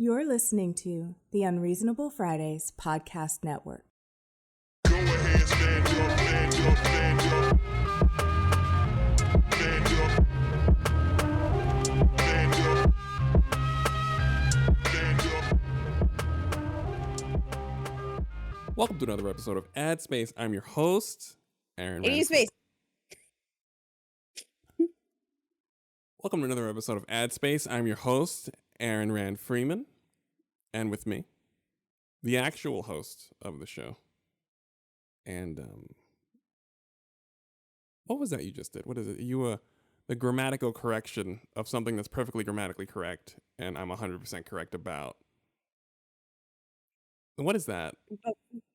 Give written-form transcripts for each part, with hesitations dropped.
You're listening to the Unreasonable Fridays Podcast Network. Go ahead, stand up, stand up, stand up. Stand up. Stand up. Stand up. Welcome to another episode of Ad Space. I'm your host, Aaron. Ad Space. Welcome to another episode of Ad Space. I'm your host, Aaron Rand Freeman, and with me, the actual host of the show. And what was that you just did? What is it? The grammatical correction of something that's perfectly grammatically correct, and I'm 100% correct about. What is that?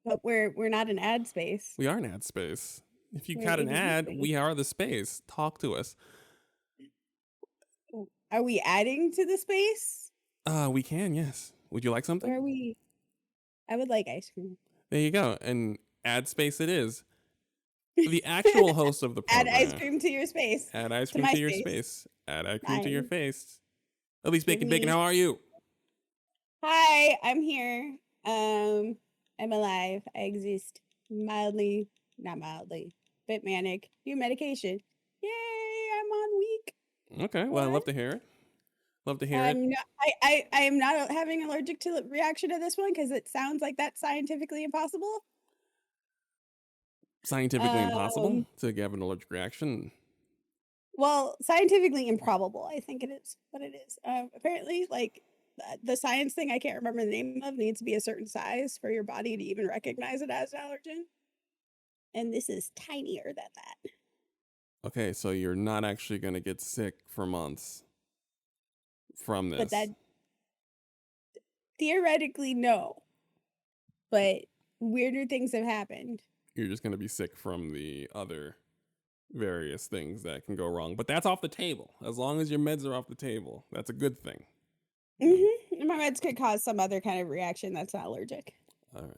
But we're not an ad space. We are an ad space. If you We're got an an ad, space. we are the space. Talk to us. Are we adding to the space? We can, yes. Would you like something? Or are we? I would like ice cream. There you go. And ad space it is. The actual host of the Add program. ice cream to your space. Add ice to cream my to your space. space. Add ice cream to your Fine. face. Elise Bacon Bacon, me- how are you? Hi, I'm here. I'm alive. I exist. Mildly, not mildly, but manic. New medication. Yay! I'm on week. Okay, well, I'd love to hear it. Love to hear it. I am not having allergic to reaction to this one because it sounds like that's scientifically impossible. Scientifically impossible um, to have an allergic reaction. Well, scientifically improbable, I think it is what it is. Apparently, like the science thing I can't remember the name of needs to be a certain size for your body to even recognize it as an allergen. And this is tinier than that. Okay, so you're not actually going to get sick for months from this. But that theoretically, no. But weirder things have happened. You're just going to be sick from the other various things that can go wrong. But that's off the table. As long as your meds are off the table, that's a good thing. Mm-hmm. My meds could cause some other kind of reaction that's not allergic. All right.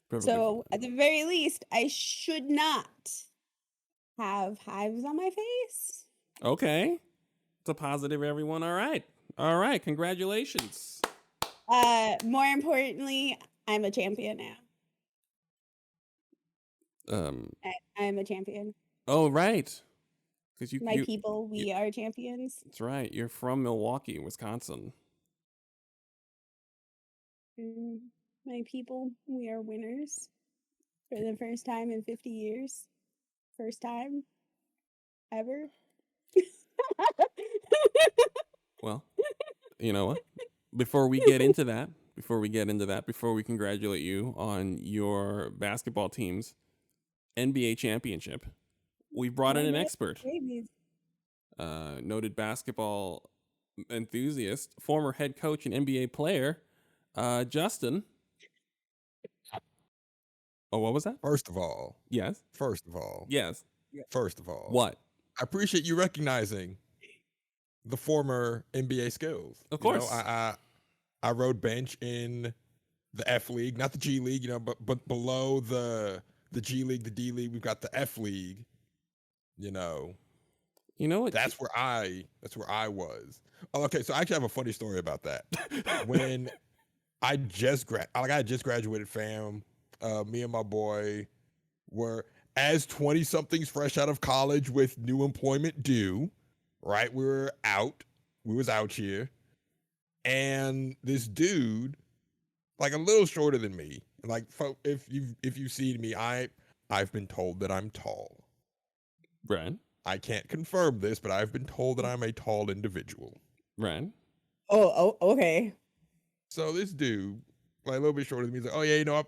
Perfectly So, fine. at the very least, I should not have hives on my face. Okay. It's a positive, everyone. All right. All right. Congratulations. More importantly, I'm a champion now. I'm a champion. Oh, right. Because My people, we are champions. That's right. You're from Milwaukee, Wisconsin. My people, we are winners for the first time in 50 years. First time ever. Well, you know what? Before we congratulate you on your basketball team's NBA championship, we brought in an expert, Babies. noted basketball enthusiast, former head coach and NBA player, Justin. Oh, what was that? First of all, Yes. Yes. What? I appreciate you recognizing the former NBA skills. Of course. I rode bench in the F League, not the G League, but below the G League, the D League, we've got the F League. You know what? That's where I was. Oh, okay, so I actually have a funny story about that. When I just graduated, fam. Me and my boy were, as 20-somethings fresh out of college with new employment due, right? We was out here, and this dude, like a little shorter than me, like if you've seen me, I've been told that I'm tall. Brian. I can't confirm this, but I've been told that I'm a tall individual. Brian. Oh, okay. So this dude, like a little bit shorter than me, he's like, "Oh yeah,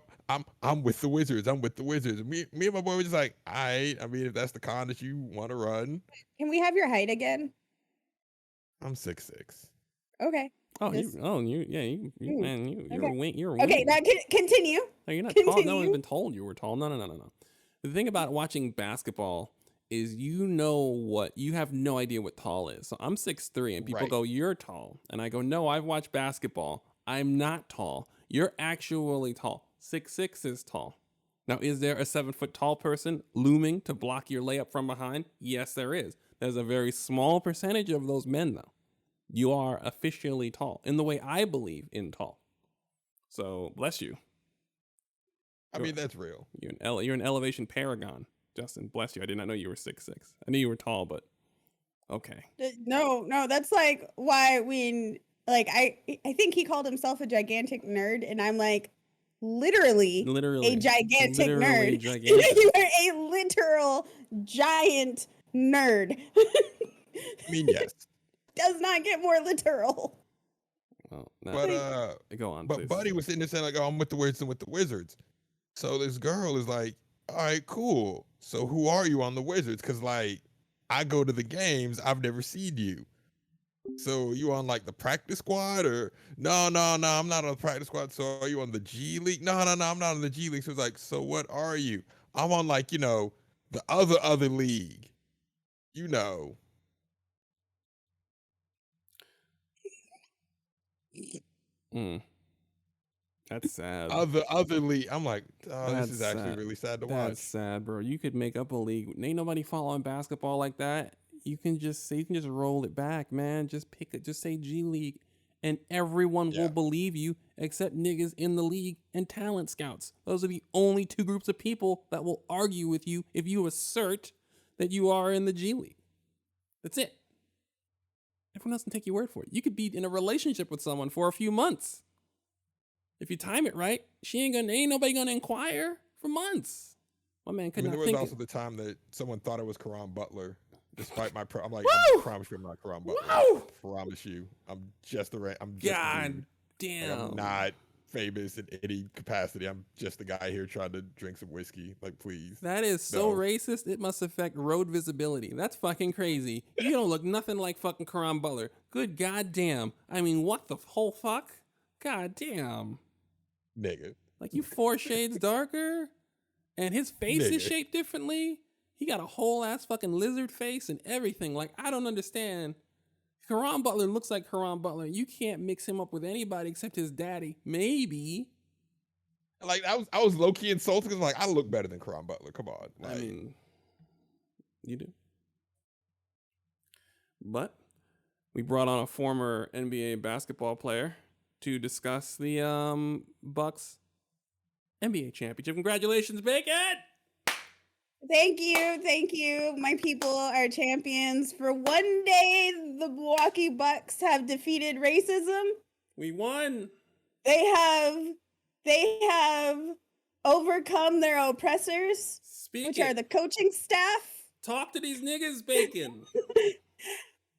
I'm with the Wizards. I'm with the Wizards." And me and my boy were just like, I mean, if that's the con that you want to run, Can we have your height again? I'm 6'6". Okay. Oh, Yes. you're a Okay. wing. You're a wing. Okay, now continue. No, you're not tall. No, Continue. we've been told you were tall. No. The thing about watching basketball is you have no idea what tall is. So I'm 6'3", and people Right. go, "You're tall," and I go, "No, I've watched basketball. I'm not tall. You're actually tall. 6'6" is tall." Now, is there a 7-foot tall person looming to block your layup from behind? Yes, there is. There's a very small percentage of those men, though. You are officially tall in the way I believe in tall. So bless you. I mean, that's real. You're an elevation paragon, Justin. Bless you. I did not know you were 6'6". I knew you were tall, but okay. No, that's like why I think he called himself a gigantic nerd, and I'm like, literally a gigantic nerd. Gigantic. You are a literal giant nerd. I mean, yes. Does not get more literal. Well, no. But go on. But please. Buddy was sitting there saying like, "Oh, I'm with the Wizards." So this girl is like, "All right, cool. So who are you on the Wizards? Because like, I go to the games. I've never seen you. So you on like the practice squad or no? I'm not on the practice squad. So are you on the G League? No, I'm not on the G League. So it's like, so what are you? I'm on like the other league. That's sad. Other league. I'm like, oh, this is That's actually sad. really sad to That's watch. sad, bro. You could make up a league. Ain't nobody following basketball like that. You can just roll it back, man. Just say G League, and everyone will believe you except niggas in the league and talent scouts. Those are the only two groups of people that will argue with you if you assert that you are in the G League. That's it. Everyone else can take your word for it. You could be in a relationship with someone for a few months. If you time it right, ain't nobody gonna inquire for months. My man could not there was think also the time that someone thought it was Karan Butler, despite my. I'm like, Woo! I promise you, I'm not Karan Butler. Woo! I promise you, I'm just a God dude. Like, damn. I'm not famous in any capacity. I'm just the guy here trying to drink some whiskey. Like, please. That is so No. racist. It must affect road visibility. That's fucking crazy. You don't look nothing like fucking Karan Butler. Good goddamn. I mean, what the whole fuck? God damn. Nigga. Like, you 4 shades darker, and his face is Nigga. shaped differently. He got a whole ass fucking lizard face and everything. Like, I don't understand. Karan Butler looks like Karan Butler. You can't mix him up with anybody except his daddy. Maybe. Like, I was low key insulted because like I look better than Karan Butler. Come on. I Like, mean, you do. But we brought on a former NBA basketball player to discuss the Bucks NBA championship. Congratulations, Bacon! Thank you. My people are champions. For one day, the Milwaukee Bucks have defeated racism. We won. They have overcome their oppressors, Speak which it. are the coaching staff. Talk to these niggas, Bacon.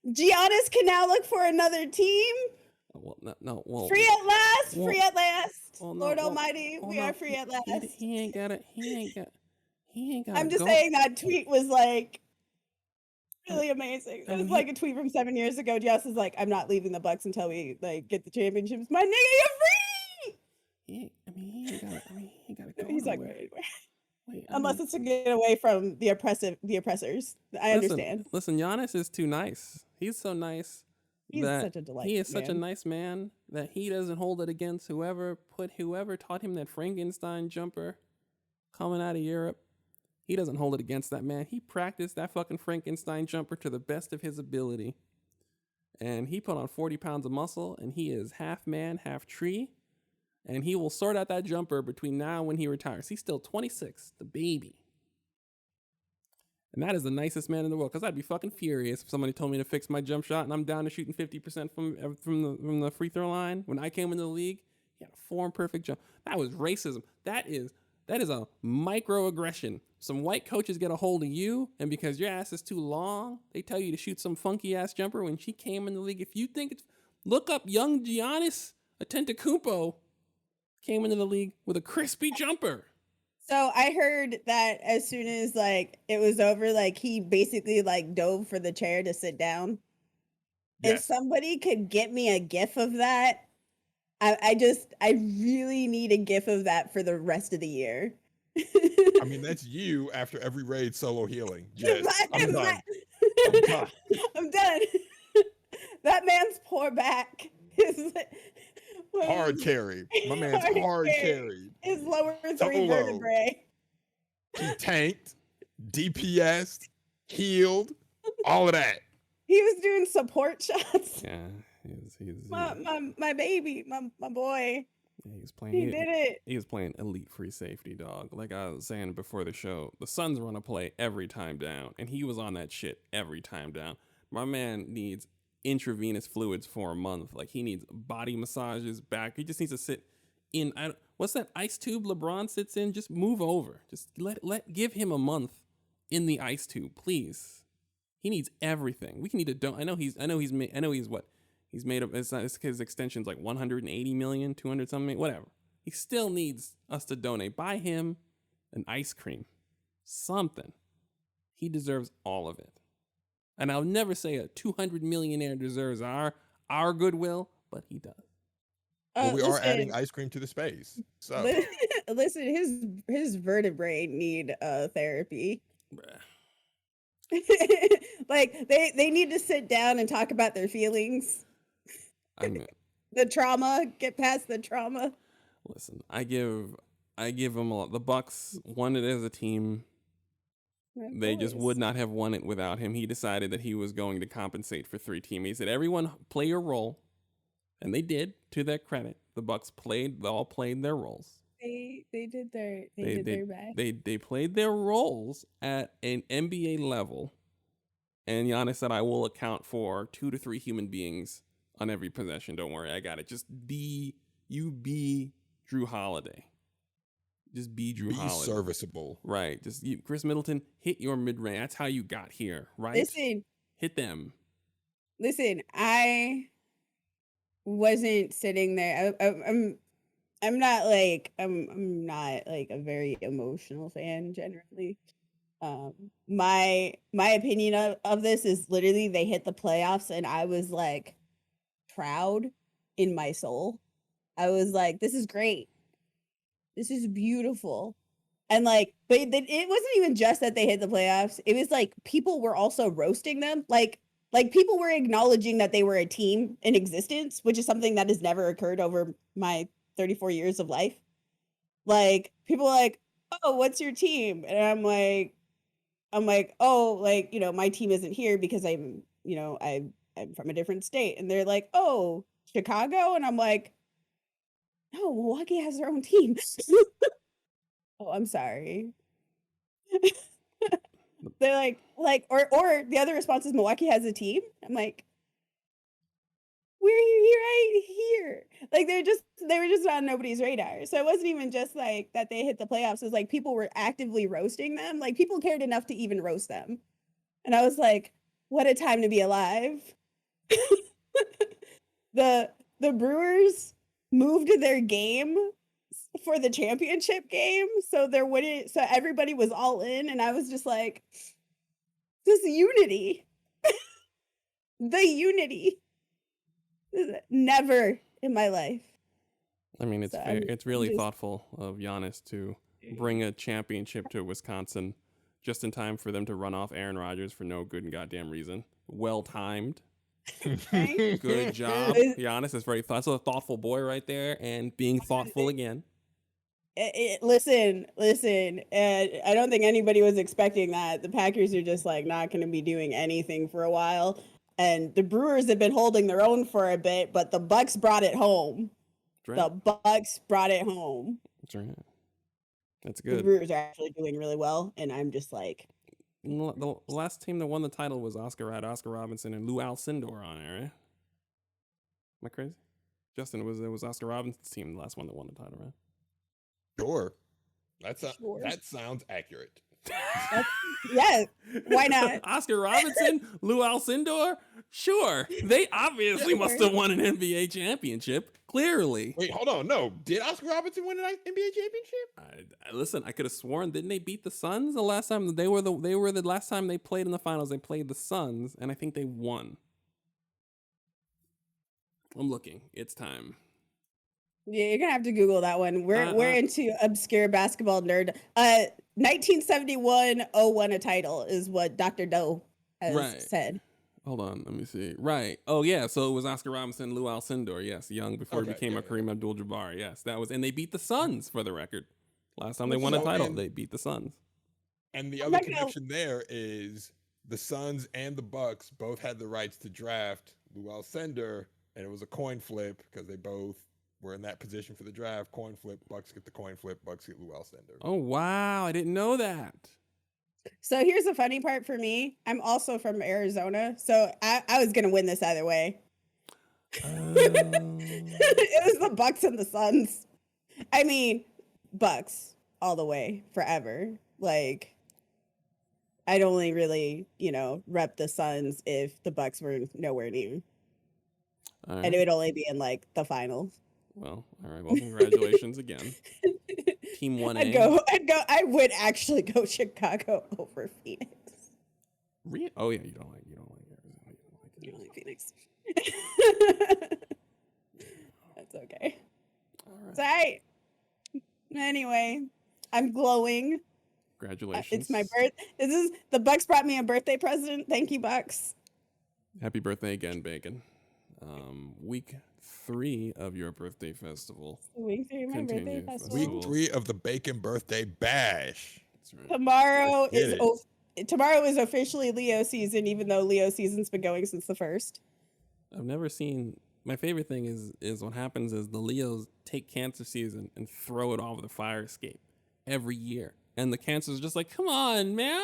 Giannis can now look for another team. Well, no, well, Free at last. well, Free at last. well, no, Lord well, Almighty, well, we no, are free at last. He ain't got it. He ain't got. I'm just saying that tweet was like really amazing. It and was he- like a tweet from 7 years ago. Jess is like, I'm not leaving the Bucks until we like get the championships. My nigga, you're free. He ain't got it. He ain't got to go He's like, nowhere. wait. Wait, Unless it's to get away from the oppressors. I understand. Listen, Giannis is too nice. He's so nice. He's that such a delight. He is such a man. nice man that he doesn't hold it against whoever taught him that Frankenstein jumper coming out of Europe. He doesn't hold it against that man. He practiced that fucking Frankenstein jumper to the best of his ability. And he put on 40 pounds of muscle, and he is half man, half tree. And he will sort out that jumper between now and when he retires. He's still 26, the baby. And that is the nicest man in the world. Because I'd be fucking furious if somebody told me to fix my jump shot and I'm down to shooting 50% from the free throw line. When I came into the league, he had a form perfect jump. That was racism. That is a microaggression. Some white coaches get a hold of you, and because your ass is too long, they tell you to shoot some funky ass jumper. When she came in the league, if you think it's, look up young Giannis Antetokounmpo came into the league with a crispy jumper. So I heard that as soon as like it was over, like he basically like dove for the chair to sit down. If yes. somebody could get me a gif of that, I really need a gif of that for the rest of the year. I mean, that's you after every raid solo healing. Yes. I'm done. I'm done. I'm done. That man's poor back is Hard carry. My man's hard carried. His lower Solo. 3 vertebrae. He tanked, DPS, healed, all of that. He was doing support shots. Yeah, he's My baby, my boy. yeah, he was playing. He did it. He was playing elite free safety, dog. Like I was saying before the show, the Suns run a play every time down, and he was on that shit every time down. My man needs intravenous fluids for a month. Like he needs body massages back. He just needs to sit in. What's that ice tube LeBron sits in? Just move over. Just give him a month in the ice tube, please. He needs everything. We can need to don't. I know he's what he's made of. It's not, his extension's like 180 million, 200 something, whatever. He still needs us to donate. Buy him an ice cream, something. He deserves all of it. And I'll never say a 200 millionaire deserves our goodwill, but he does. Well, we are adding ice cream to the space. So listen, his vertebrae need therapy. Bruh. Like they need to sit down and talk about their feelings. I mean, The trauma, get past the trauma. listen, I give them a lot. The Bucks won it as a team. They just would not have won it without him. He decided that he was going to compensate for 3 teammates. He said, everyone play your role. And they did, to their credit. The Bucks all played their roles. They did their best. They played their roles at an NBA level. And Giannis said, I will account for 2 to 3 human beings on every possession. Don't worry, I got it. Just be Drew Holiday. Just be Drew Holiday. Serviceable. Right. Just Chris Middleton, hit your mid-range. That's how you got here, right? Listen. Hit them. Listen, I wasn't sitting there. I'm not like a very emotional fan generally. My opinion of this is literally they hit the playoffs and I was like proud in my soul. I was like, this is great. This is beautiful. And like, but it wasn't even just that they hit the playoffs. It was like people were also roasting them. Like people were acknowledging that they were a team in existence, which is something that has never occurred over my 34 years of life. Like people are like, oh, what's your team? And I'm like, oh, like, my team isn't here because I'm from a different state. And they're like, oh, Chicago. And I'm like, no, Milwaukee has their own team. Oh, I'm sorry. They're like, or the other response is Milwaukee has a team. I'm like, we're right here. Like they were just on nobody's radar. So it wasn't even just like that they hit the playoffs. It was like people were actively roasting them. Like people cared enough to even roast them. And I was like, what a time to be alive. The Brewers moved their game for the championship game. So everybody was all in. And I was just like, this unity. The unity. Never in my life. I mean, it's really thoughtful of Giannis to bring a championship to Wisconsin just in time for them to run off Aaron Rodgers for no good and goddamn reason. Well timed. Good job. Giannis is very that's a thoughtful boy right there, and being thoughtful again. Listen. I don't think anybody was expecting that. The Packers are just like not going to be doing anything for a while. And the Brewers have been holding their own for a bit, but the Bucks brought it home. Right. The Bucks brought it home. That's right. That's good. The Brewers are actually doing really well, and I'm just like... The last team that won the title was Oscar Robinson and Lou Alcindor on it, right? Am I crazy? Justin, it was Oscar Robinson's team, the last one that won the title, right? Sure. That sounds accurate. Yeah, why not? Oscar Robinson, Lou Alcindor? Sure. They obviously must have won an NBA championship. Clearly. Wait, hold on. No. Did Oscar Robinson win an NBA championship? Listen, I could have sworn, didn't they beat the Suns the last time? They were the last time they played in the finals. They played the Suns, and I think they won. I'm looking. It's time. Yeah, you're gonna have to Google that one. We're into obscure basketball nerd. 1971 won a title is what Dr. Doe has said. Hold on, let me see. Right. Oh yeah, so it was Oscar Robinson, Lou Alcindor. Yes, young before he became a Kareem Abdul-Jabbar. Yes, that was, and they beat the Suns for the record. Last time they won a title, they beat the Suns. And the other connection there is the Suns and the Bucks both had the rights to draft Lou Alcindor, and it was a coin flip because they both were in that position for the draft. Coin flip, Bucks get the coin flip, Bucks get Lou Alcindor. Oh wow, I didn't know that. So here's the funny part for me. I'm also from Arizona, so I was gonna win this either way. It was the Bucks and the Suns. I mean, Bucks all the way, forever. Like, I'd only really, rep the Suns if the Bucks were nowhere near, All and right. it would only be in like the finals. Well, all right. Well, congratulations again, Team 1A. I would actually go Chicago over Phoenix. Oh yeah, you don't like Arizona. You don't like Phoenix. That's okay. All right. It's all right. Anyway, I'm glowing. Congratulations. It's my birth. The Bucks brought me a birthday present. Thank you, Bucks. Happy birthday again, Bacon. Week 3 of your birthday festival. Week 3 of my birthday Continue. festival. Week 3 of the Bacon birthday bash. That's right. Tomorrow Get tomorrow is officially Leo season, even though Leo season's been going since the 1st. I've never seen. My favorite thing is what happens is the Leos take Cancer season and throw it over the fire escape every year, and the Cancer's just like, come on, man.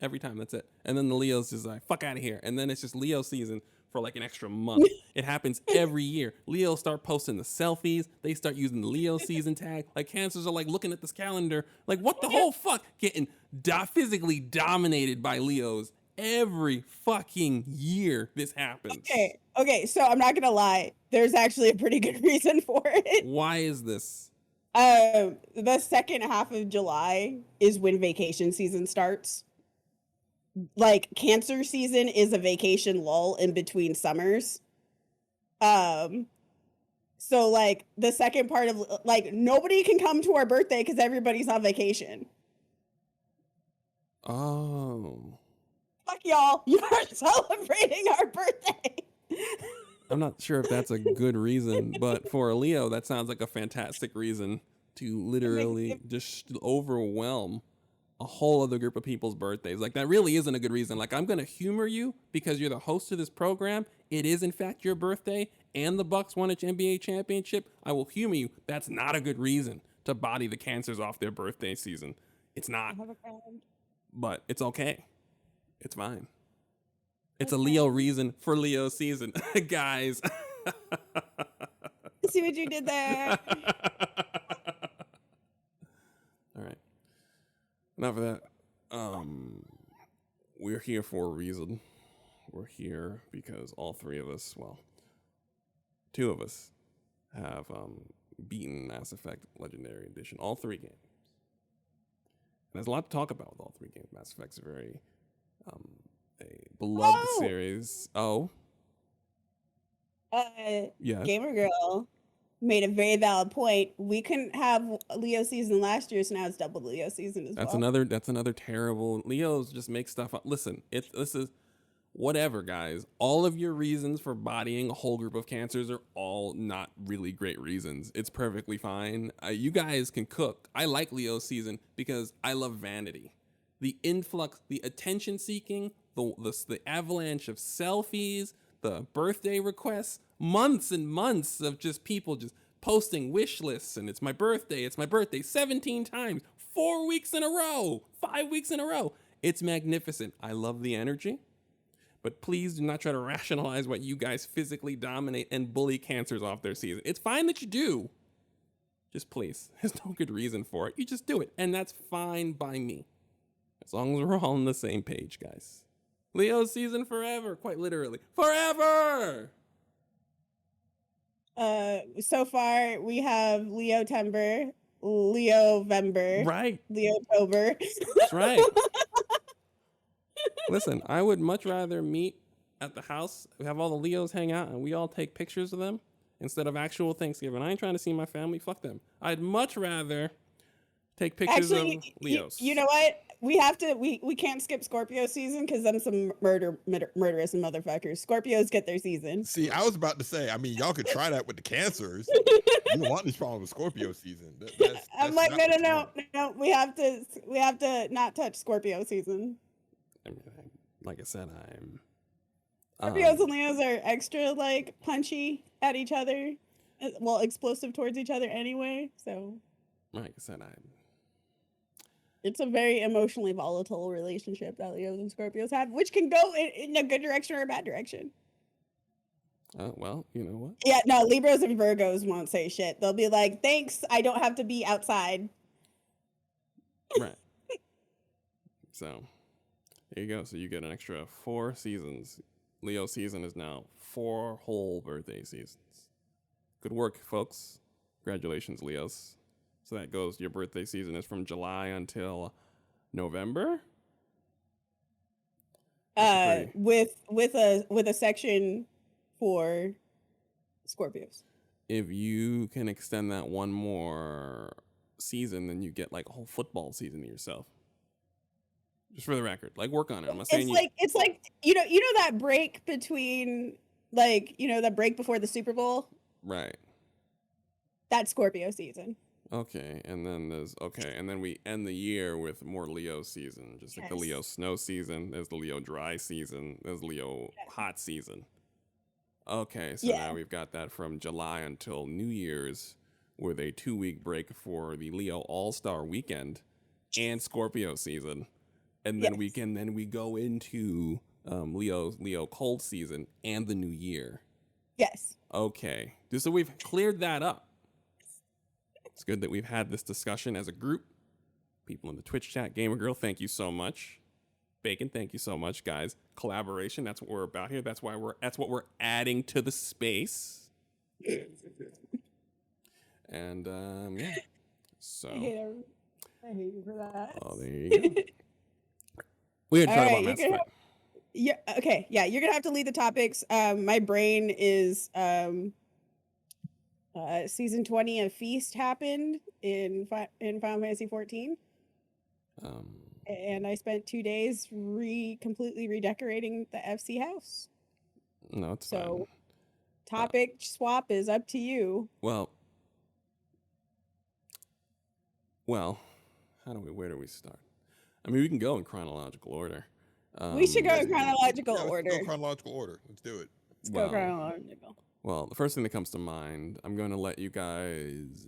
Every time, that's it. And then the Leos just like, fuck out of here. And then it's just Leo season for like an extra month. It happens every year. Leos start posting the selfies. They start using the Leo season tag. Like Cancers are like looking at this calendar, like what the whole fuck, getting physically dominated by Leos every fucking year. This happens. Okay. So I'm not gonna lie. There's actually a pretty good reason for it. Why is this? The second half of July is when vacation season starts. Like Cancer season is a vacation lull in between summers. So like the second part of like nobody can come to our birthday because everybody's on vacation. Oh. Fuck y'all. You are celebrating our birthday. I'm not sure if that's a good reason, but for a Leo, that sounds like a fantastic reason to literally just overwhelm a whole other group of people's birthdays. Like, that really isn't a good reason. Like, I'm going to humor you because you're the host of this program. It is, in fact, your birthday, and the Bucks won an NBA championship. I will humor you. That's not a good reason to body the Cancers off their birthday season. It's not. But it's okay. It's fine. It's a Leo reason for Leo season, guys. See what you did there? All right. Enough of that. We're here for a reason. We're here because all three of us, well, two of us have beaten Mass Effect Legendary Edition, all 3 games. And there's a lot to talk about with all 3 games. Mass Effect's a very a beloved series. Oh. Yes. Gamer Girl made a very valid point. We couldn't have Leo season last year, so now it's double Leo season as That's well. That's another terrible. Leos just make stuff up. Listen, this is whatever, guys. All of your reasons for bodying a whole group of Cancers are all not really great reasons. It's perfectly fine. You guys can cook. I like Leo season because I love vanity. The influx, the attention seeking, the avalanche of selfies, the birthday requests, months and months of just people just posting wish lists, and it's my birthday 17 times, 4 weeks in a row, 5 weeks in a row. It's magnificent. I love the energy, but please do not try to rationalize what you guys physically dominate and bully Cancers off their season. It's fine that you do. Just please, there's no good reason for it. You just do it, and that's fine by me. As long as we're all on the same page, guys. Leo season forever, quite literally. Forever! So far we have Leo-tember, Leo-vember, Right. Leo-tober. That's right. Listen, I would much rather meet at the house, have all the Leos hang out, and we all take pictures of them instead of actual Thanksgiving. I ain't trying to see my family. Fuck them. I'd much rather take pictures of Leos. You know what? We have to. We can't skip Scorpio season because them some murderous motherfuckers. Scorpios get their season. See, I was about to say, I mean, y'all could try that with the Cancers. You don't want this problem with Scorpio season. I'm like, no. We have to not touch Scorpio season. I mean, like I said, I'm. Scorpios and Leos are extra like punchy at each other, well, explosive towards each other anyway. So Like I said, I'm. it's a very emotionally volatile relationship that Leos and Scorpios have, which can go in a good direction or a bad direction. Well, you know what? Yeah, no, Libras and Virgos won't say shit. They'll be like, thanks, I don't have to be outside. Right. So, there you go. So you get an extra 4 seasons. Leo season is now 4 whole birthday seasons. Good work, folks. Congratulations, Leos. So that goes, your birthday season is from July until November? That's pretty- With a section for Scorpios. If you can extend that one more season, then you get like a whole football season to yourself. Just for the record, like work on it. I'm not saying It's like you know that break between that break before the Super Bowl. right. That's Scorpio season. Okay, and then we end the year with more Leo season, just like the Leo Yes. snow season. There's the Leo dry season. There's Leo hot season. Okay, so Yeah. now we've got that from July until New Year's, with a 2-week break for the Leo All Star Weekend and Scorpio season, and then we go into Leo cold season and the new year. Yes. Okay, so we've cleared that up. It's good that we've had this discussion as a group. People in the Twitch chat, Gamer Girl, thank you so much. Bacon, thank you so much, guys. Collaboration, that's what we're about here. That's what we're adding to the space. And yeah. So I hate you for that. oh, there you go. We're gonna talk about Mass Effect. Yeah. Okay. Yeah. You're gonna have to lead the topics. My brain is season 20 of Feast happened in Final Fantasy 14, and I spent 2 days completely redecorating the FC house. No, it's fine. So, topic swap is up to you. Well, where do we start? I mean, we can go in chronological order. We should go in chronological Let's order. go chronological order. Let's do it. Let's go chronological. Well, the first thing that comes to mind, I'm going to let you guys,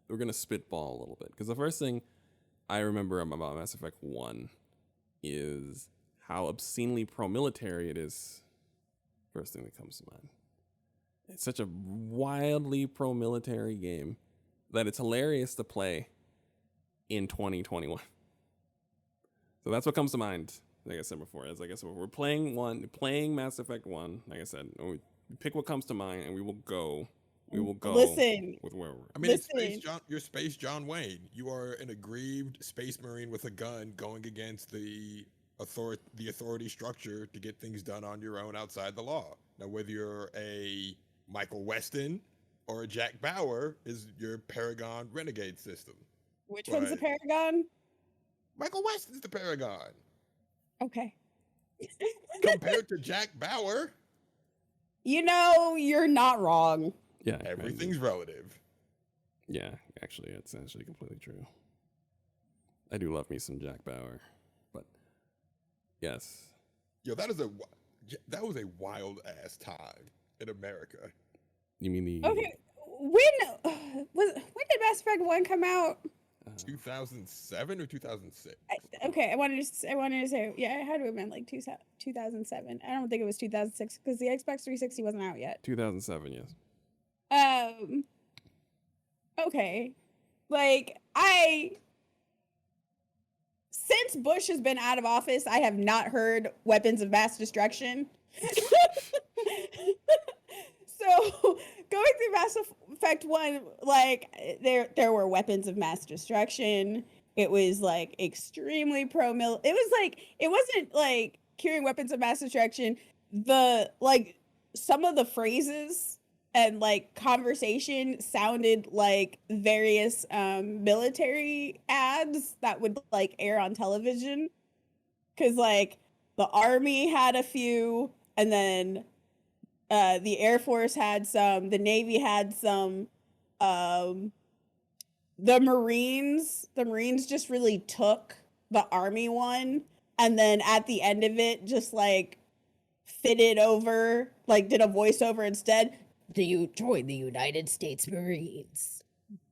we're going to spitball a little bit. Because the first thing I remember about Mass Effect 1 is how obscenely pro-military it is. First thing that comes to mind. It's such a wildly pro-military game that it's hilarious to play in 2021. So that's what comes to mind. Like I said before, we're playing Mass Effect 1. Like I said, we pick what comes to mind, and we will go. Listen, with where we're. I mean, Listen. you're Space John Wayne. You are an aggrieved space marine with a gun going against the authority structure to get things done on your own outside the law. Now, whether you're a Michael Weston or a Jack Bauer is your Paragon Renegade system. which one's the Right. Paragon? Michael Weston's the Paragon. Okay. Compared to Jack Bauer, You're not wrong. Yeah, everything's relative. Yeah, actually, it's actually completely true. I do love me some Jack Bauer, but yes, Yo, that was a wild ass time in America. you mean the Okay. When did Mass Effect 1 come out? 2007 or 2006? Okay, I wanted to say, yeah, it had to have been like 2007. I don't think it was 2006 because the Xbox 360 wasn't out yet. 2007? Yes. Okay. Since Bush has been out of office, I have not heard weapons of mass destruction. So going through Mass Effect 1, there were weapons of mass destruction. It was extremely pro-mil. It wasn't curing weapons of mass destruction. Some of the phrases and conversation sounded like various military ads that would air on television. Cause the Army had a few, and then the Air Force had some, the Navy had some, the Marines just really took the Army one and then at the end of it, just like fitted over, like did a voiceover instead. Do you join the United States Marines?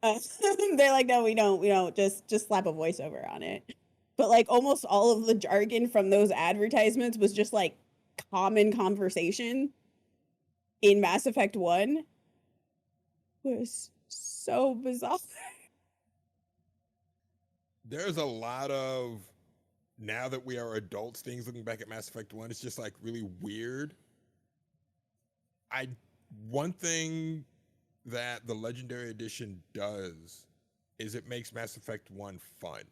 They're like, no, we don't. Just slap a voiceover on it. But like almost all of the jargon from those advertisements was just like common conversation in Mass Effect 1. It was so bizarre. There's a lot of, now that we are adults, things looking back at Mass Effect 1, it's just like really weird. One thing that the Legendary Edition does is it makes Mass Effect 1 fun.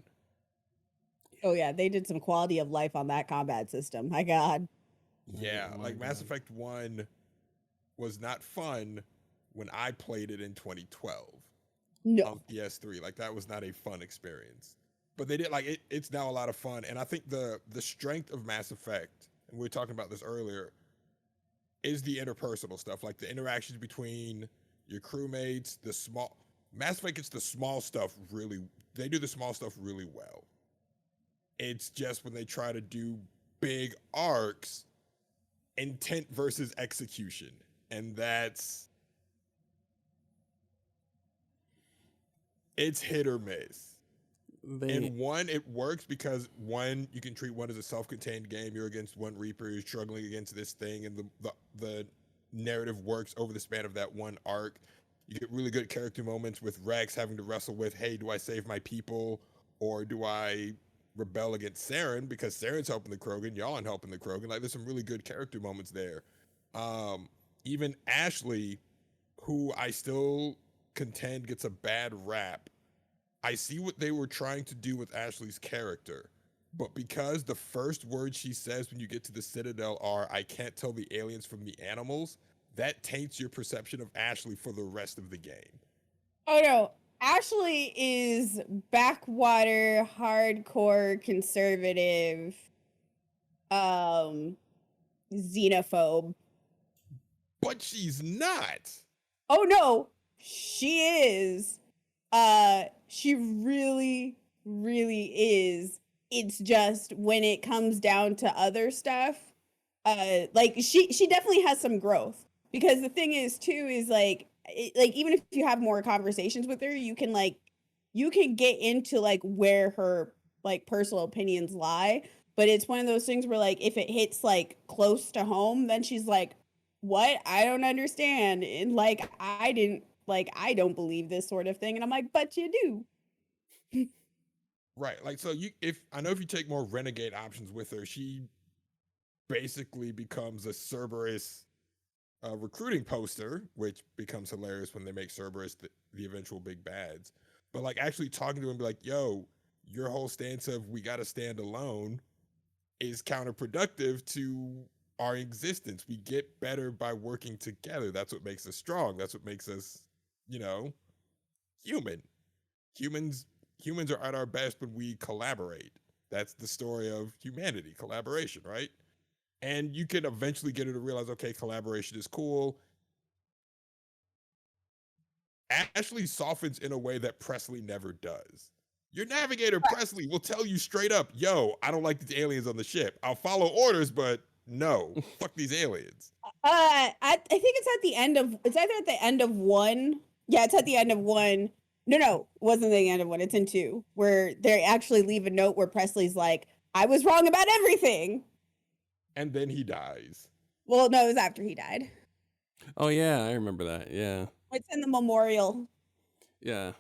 Oh yeah, they did some quality of life on that combat system. My God. Yeah, Oh my like Mass God. Effect 1 was not fun when I played it in 2012 No. on PS3. Like that was not a fun experience. But they did like it's now a lot of fun. And I think the strength of Mass Effect, and we were talking about this earlier, is the interpersonal stuff, like the interactions between your crewmates, Mass Effect gets the small stuff they do the small stuff really well. It's just when they try to do big arcs, intent versus execution. And it's hit or miss. In 1, it works because 1, you can treat 1 as a self-contained game. You're against one Reaper, you're struggling against this thing, and the narrative works over the span of that one arc. You get really good character moments with Rex having to wrestle with, hey, do I save my people or do I rebel against Saren because Saren's helping the Krogan, y'all aren't helping the Krogan. Like there's some really good character moments there. Even Ashley, who I still contend gets a bad rap. I see what they were trying to do with Ashley's character, but because the first words she says when you get to the Citadel are, I can't tell the aliens from the animals, that taints your perception of Ashley for the rest of the game. Oh no. Ashley is backwater, hardcore, conservative, xenophobe. But she's not. Oh no, she is. She really, really is. It's just when it comes down to other stuff, like she definitely has some growth, because the thing is too is like even if you have more conversations with her, you can get into like where her like personal opinions lie, but it's one of those things where like if it hits like close to home, then she's like, what? I don't understand. And like I don't believe this sort of thing. And I'm like, but you do. Right. Like, so if you take more renegade options with her, she basically becomes a Cerberus recruiting poster, which becomes hilarious when they make Cerberus the eventual big bads. But like actually talking to him, be like, yo, your whole stance of we got to stand alone is counterproductive to our existence. We get better by working together. That's what makes us strong. That's what makes us, human. Humans are at our best when we collaborate. That's the story of humanity, collaboration, right? And you can eventually get her to realize, okay, collaboration is cool. Ashley softens in a way that Presley never does. Your navigator, Presley, will tell you straight up, yo, I don't like these aliens on the ship. I'll follow orders, but no, fuck these aliens. I think it's at the end of, it's either at the end of 1. Yeah, it's at the end of 1. No, it wasn't the end of 1. It's in 2, where they actually leave a note where Presley's like, I was wrong about everything. And then he dies. Well, no, it was after he died. Oh yeah, I remember that. Yeah. It's in the memorial. Yeah.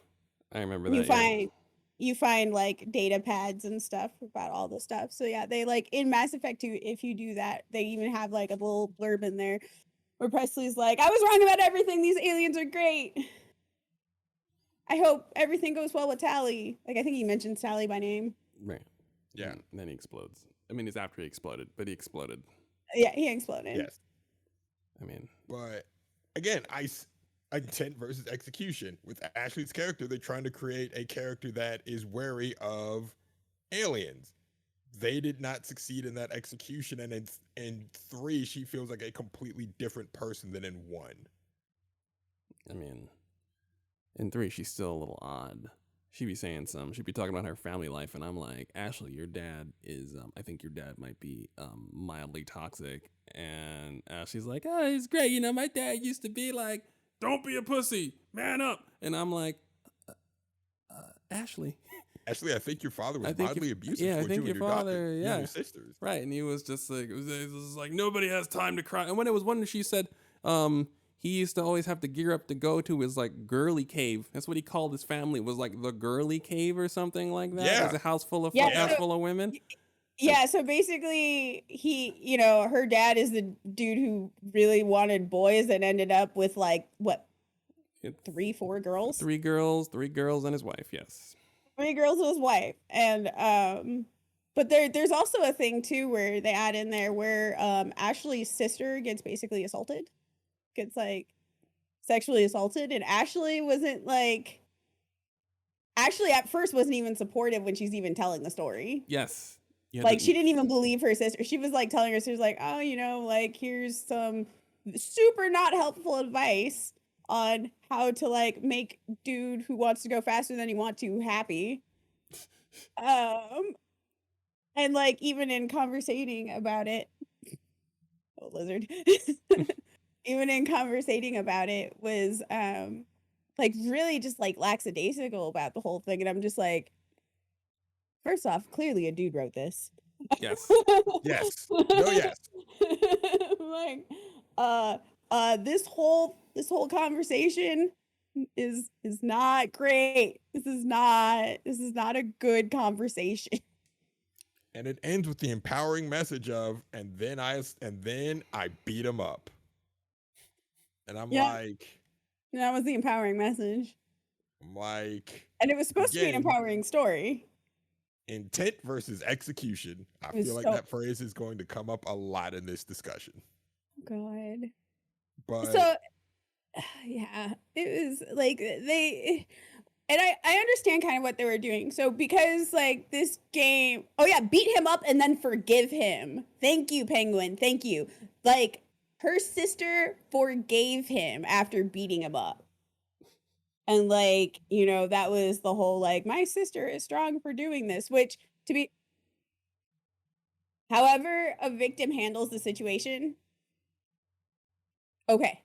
I remember that. You find like data pads and stuff about all the stuff. So yeah, they like in Mass Effect 2, if you do that, they even have like a little blurb in there where Presley's like, I was wrong about everything. These aliens are great. I hope everything goes well with Tali. Like, I think he mentioned Tali by name. Right. Yeah. And then he explodes. I mean, it's after he exploded, but he exploded. Yeah, he exploded. Yes. I mean, but again, intent versus execution. With Ashley's character, they're trying to create a character that is wary of aliens. They did not succeed in that execution, and in 3, she feels like a completely different person than in 1. in 3, she's still a little odd. she'd be saying she'd be talking about her family life, and I'm like, Ashley, your dad is, I think your dad might be mildly toxic. And Ashley's like, oh, he's great. You know, my dad used to be like, don't be a pussy, man up. And I'm like, Ashley. Actually, I think your father was I think mildly your- abusive yeah, I towards think you and your your father, daughter, you yeah. and your sisters. Right. And he was just like, it was like, nobody has time to cry. And when it was one, she said, he used to always have to gear up to go to his like girly cave. That's what he called his family. It was like the girly cave or something like that. Yeah. It was a house full of Yeah, so- full of women. Yeah, so basically he, you know, her dad is the dude who really wanted boys and ended up with like what, It- 3-4 girls? Three girls and his wife. Yes. 3 girls and his wife. And but there's also a thing too where they add in there where Ashley's sister gets basically assaulted. Gets like sexually assaulted, and Ashley wasn't like Ashley at first wasn't even supportive when she's even telling the story. Yes. You had Like to- she didn't even believe her sister. She was like telling her sister like, oh, you know, like here's some super not helpful advice on how to like make dude who wants to go faster than he wants to happy. And like even in conversating about it, oh lizard. Even in conversating about it was like really just like lackadaisical about the whole thing. And I'm just like, first off, clearly a dude wrote this. Yes. Yes. No, yes. Like, this whole conversation is not great. This is not a good conversation. And it ends with the empowering message of, and then I beat him up. And I'm Yeah. like, And that was the empowering message. And it was supposed to be an Again. empowering story. intent versus execution. I It was feel like so- that phrase is going to come up a lot in this discussion. God. But So yeah, it was like they, and I understand kind of what they were doing. So because like this game, oh yeah, beat him up and then forgive him. Thank you, Penguin. Thank you. Like her sister forgave him after beating him up. And like, you know, that was the whole like, my sister is strong for doing this, which to be, however a victim handles the situation. Okay.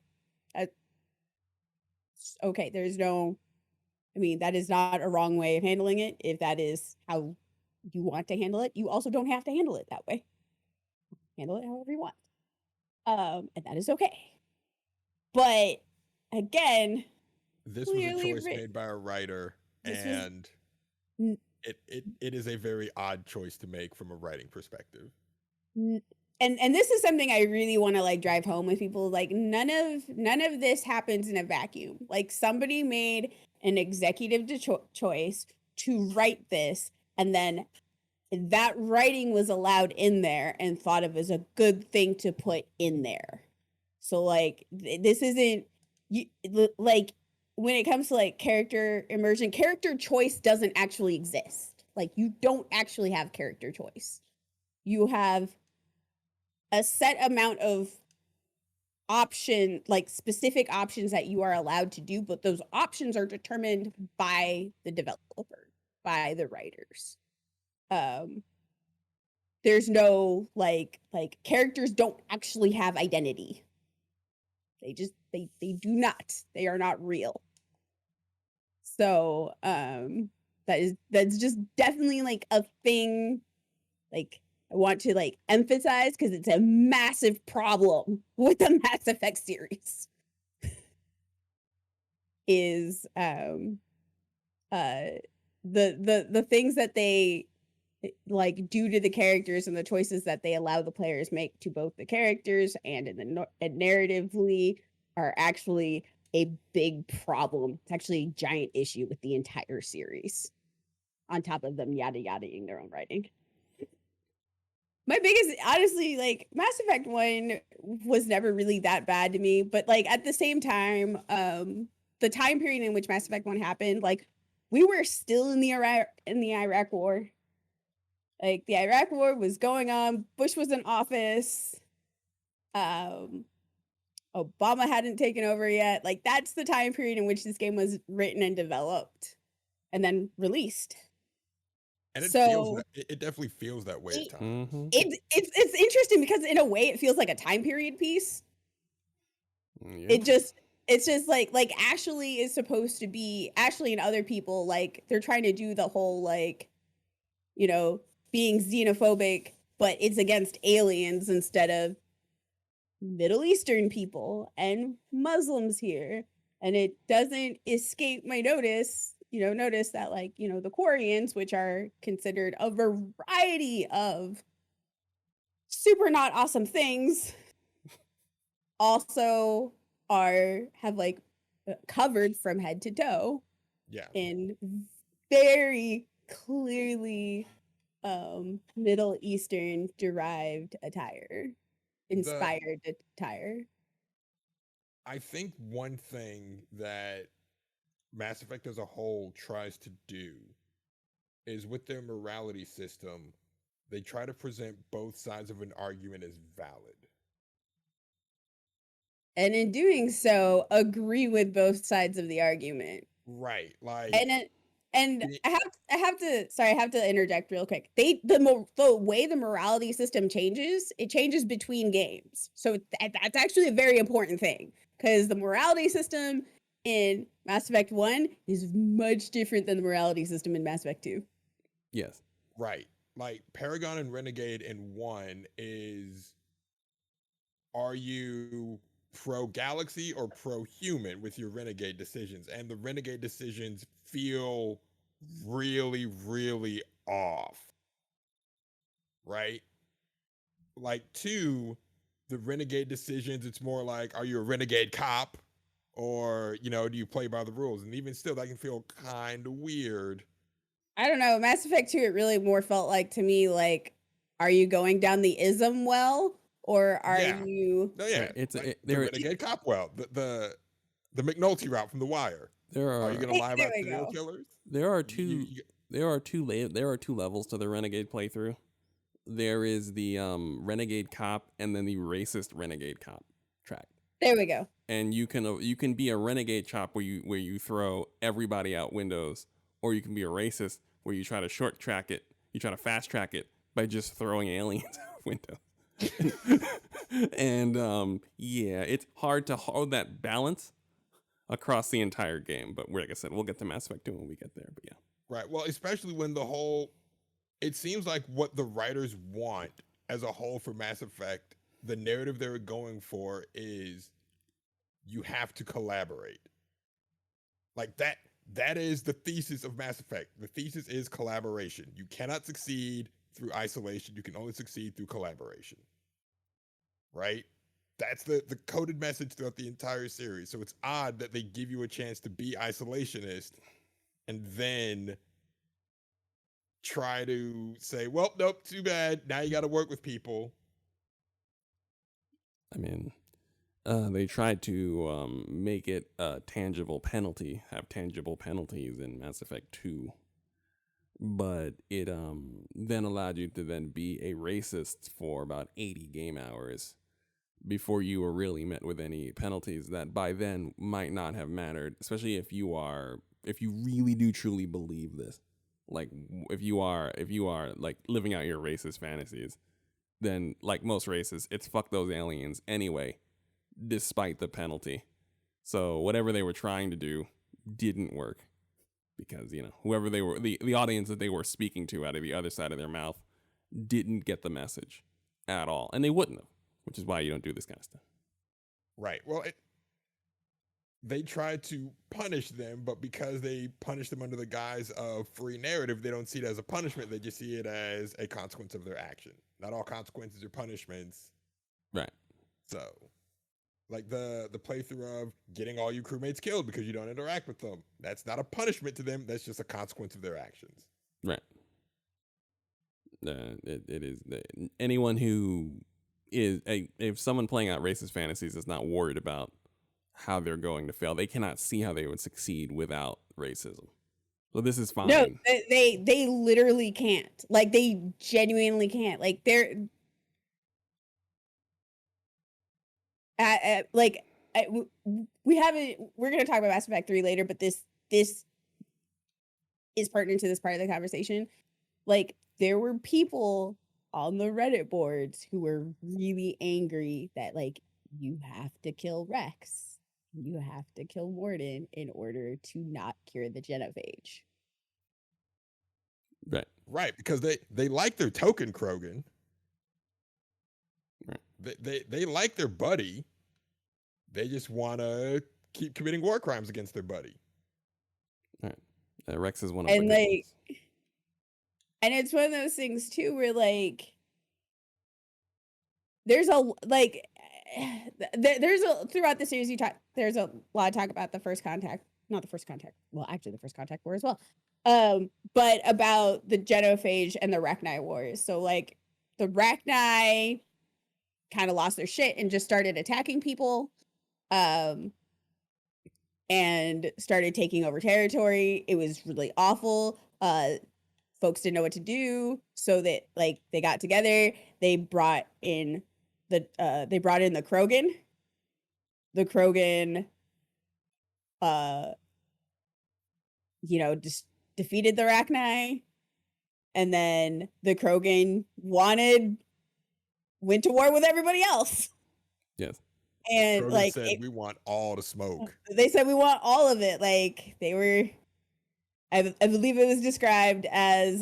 Okay, there's no, I mean, that is not a wrong way of handling it. If that is how you want to handle it, you also don't have to handle it that way. Handle it however you want. And that is okay. But again, this was a clearly choice writ- made by a writer, This was- and N- it is a very odd choice to make from a writing perspective. and this is something I really want to like drive home with people. Like none of this happens in a vacuum. Like somebody made an executive choice to write this, and then that writing was allowed in there and thought of as a good thing to put in there. So like this isn't like when it comes to like character immersion, character choice doesn't actually exist. Like you don't actually have character choice. You have a set amount of option, like specific options that you are allowed to do, but those options are determined by the developer, by the writers. There's no like characters don't actually have identity. They just they do not. They are not real. So that's just definitely like a thing like I want to like emphasize because it's a massive problem with the Mass Effect series. Is the things that they like do to the characters and the choices that they allow the players make to both the characters and in the and narratively are actually a big problem. It's actually a giant issue with the entire series. On top of them yada-yadaing their own writing. My biggest, honestly, like Mass Effect 1 was never really that bad to me, but like at the same time, the time period in which Mass Effect 1 happened, like we were still in the Iraq War. Like the Iraq War was going on, Bush was in office. Obama hadn't taken over yet. Like that's the time period in which this game was written and developed. and then released. And it So it definitely feels that way at it- times. Mm-hmm. it's interesting because in a way it feels like a time period piece. Yeah. It's just like Ashley is supposed to be Ashley and other people, like they're trying to do the whole like, you know, being xenophobic, but it's against aliens instead of Middle Eastern people and Muslims here. And it doesn't escape my notice, notice that like, the Koreans, which are considered a variety of super not awesome things, also have like covered from head to toe Yeah. in very clearly Middle Eastern derived attire, inspired attire. I think one thing that Mass Effect as a whole tries to do is with their morality system, they try to present both sides of an argument as valid. And in doing so, agree with both sides of the argument. Right. Like And it- I have to interject real quick. The way the morality system changes, it changes between games. So that's actually a very important thing, because the morality system in Mass Effect 1 is much different than the morality system in Mass Effect 2. Yes. right. Like Paragon and Renegade in 1 is, are you pro galaxy or pro human with your Renegade decisions? And the Renegade decisions feel really, really off. Right? Like 2, the Renegade decisions, it's more like, are you a renegade cop? Or, do you play by the rules? And even still, that can feel kind of weird. I don't know. Mass Effect 2, it really more felt like to me like, are you going down the ism well, or are Yeah. you? No, yeah, Right, it's- like it- the there- renegade cop. Well, the McNulty route from The Wire. There Are are you going to lie There about we serial go. killers? there are You- two you- there are two levels to the Renegade playthrough. There is the Renegade Cop and then the racist Renegade Cop track. There we go. And you can be a renegade cop where you throw everybody out windows, or you can be a racist where you try to fast track it by just throwing aliens out windows. And yeah, it's hard to hold that balance across the entire game. But like I said, we'll get to Mass Effect 2 when we get there. But yeah. Right. Well, especially when it seems like what the writers want as a whole for Mass Effect, the narrative they were going for is you have to collaborate. Like that is the thesis of Mass Effect. The thesis is collaboration. You cannot succeed through isolation. You can only succeed through collaboration. Right? That's the coded message throughout the entire series. So it's odd that they give you a chance to be isolationist and then try to say, well, nope, too bad. Now you got to work with people. I mean, they tried to make it a tangible penalty, have tangible penalties in Mass Effect 2. But it then allowed you to then be a racist for about 80 game hours before you were really met with any penalties that by then might not have mattered, especially if you really do truly believe this. Like if you are like living out your racist fantasies, then like most races, it's fuck those aliens anyway, despite the penalty. So whatever they were trying to do didn't work because, whoever they were, the audience that they were speaking to out of the other side of their mouth didn't get the message at all. And they wouldn't have, which is why you don't do this kind of stuff. Right. Well, they tried to punish them, but because they punish them under the guise of free narrative, they don't see it as a punishment. They just see it as a consequence of their action. Not all consequences are punishments. Right. So, like the playthrough of getting all your crewmates killed because you don't interact with them. That's not a punishment to them. That's just a consequence of their actions. Right. It is anyone who is if someone playing out racist fantasies is not worried about how they're going to fail, they cannot see how they would succeed without racism. So this is fine. No, they literally can't. Like they genuinely can't. Like they're we haven't. We're gonna talk about Mass Effect 3 later, but this is pertinent to this part of the conversation. Like, there were people on the Reddit boards who were really angry that, like, you have to kill Rex, you have to kill Morden in order to not cure the genophage. Right. Right, because they like their token Krogan. Right. They like their buddy. They just want to keep committing war crimes against their buddy. Right. Rex is one of And the good like, ones. and it's one of those things too where like there's a like there's a throughout the series there's a lot of talk about the first contact, not the first contact, well actually the first contact war as well, but about the genophage and the Rachni wars. So like the Rachni kind of lost their shit and just started attacking people, and started taking over territory. It was really awful. Folks didn't know what to do, so that like they got together. They brought in the Krogan. The Krogan, just defeated the Rachni, and then the Krogan went to war with everybody else. Yes. And Krogan like said, we want all the smoke. they said we want all of it. Like they were, I believe it was described as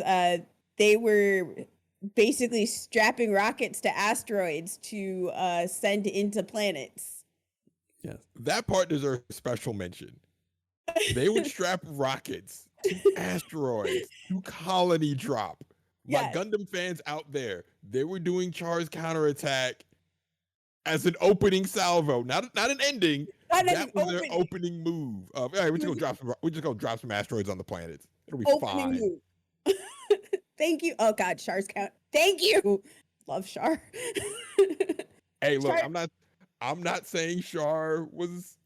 they were basically strapping rockets to asteroids to send into planets. Yes. That part deserves a special mention. They would strap rockets to asteroids to colony drop. My Yes. Gundam fans out there, they were doing Char's counterattack as an opening salvo, not an ending. Not as That an was their opening. opening move. All right, we're just gonna drop some asteroids on the planets. It'll be Opening fine. move. Thank you. Oh God, Char's count. Thank you. Love Char. Hey, look, Char- I'm not saying Char was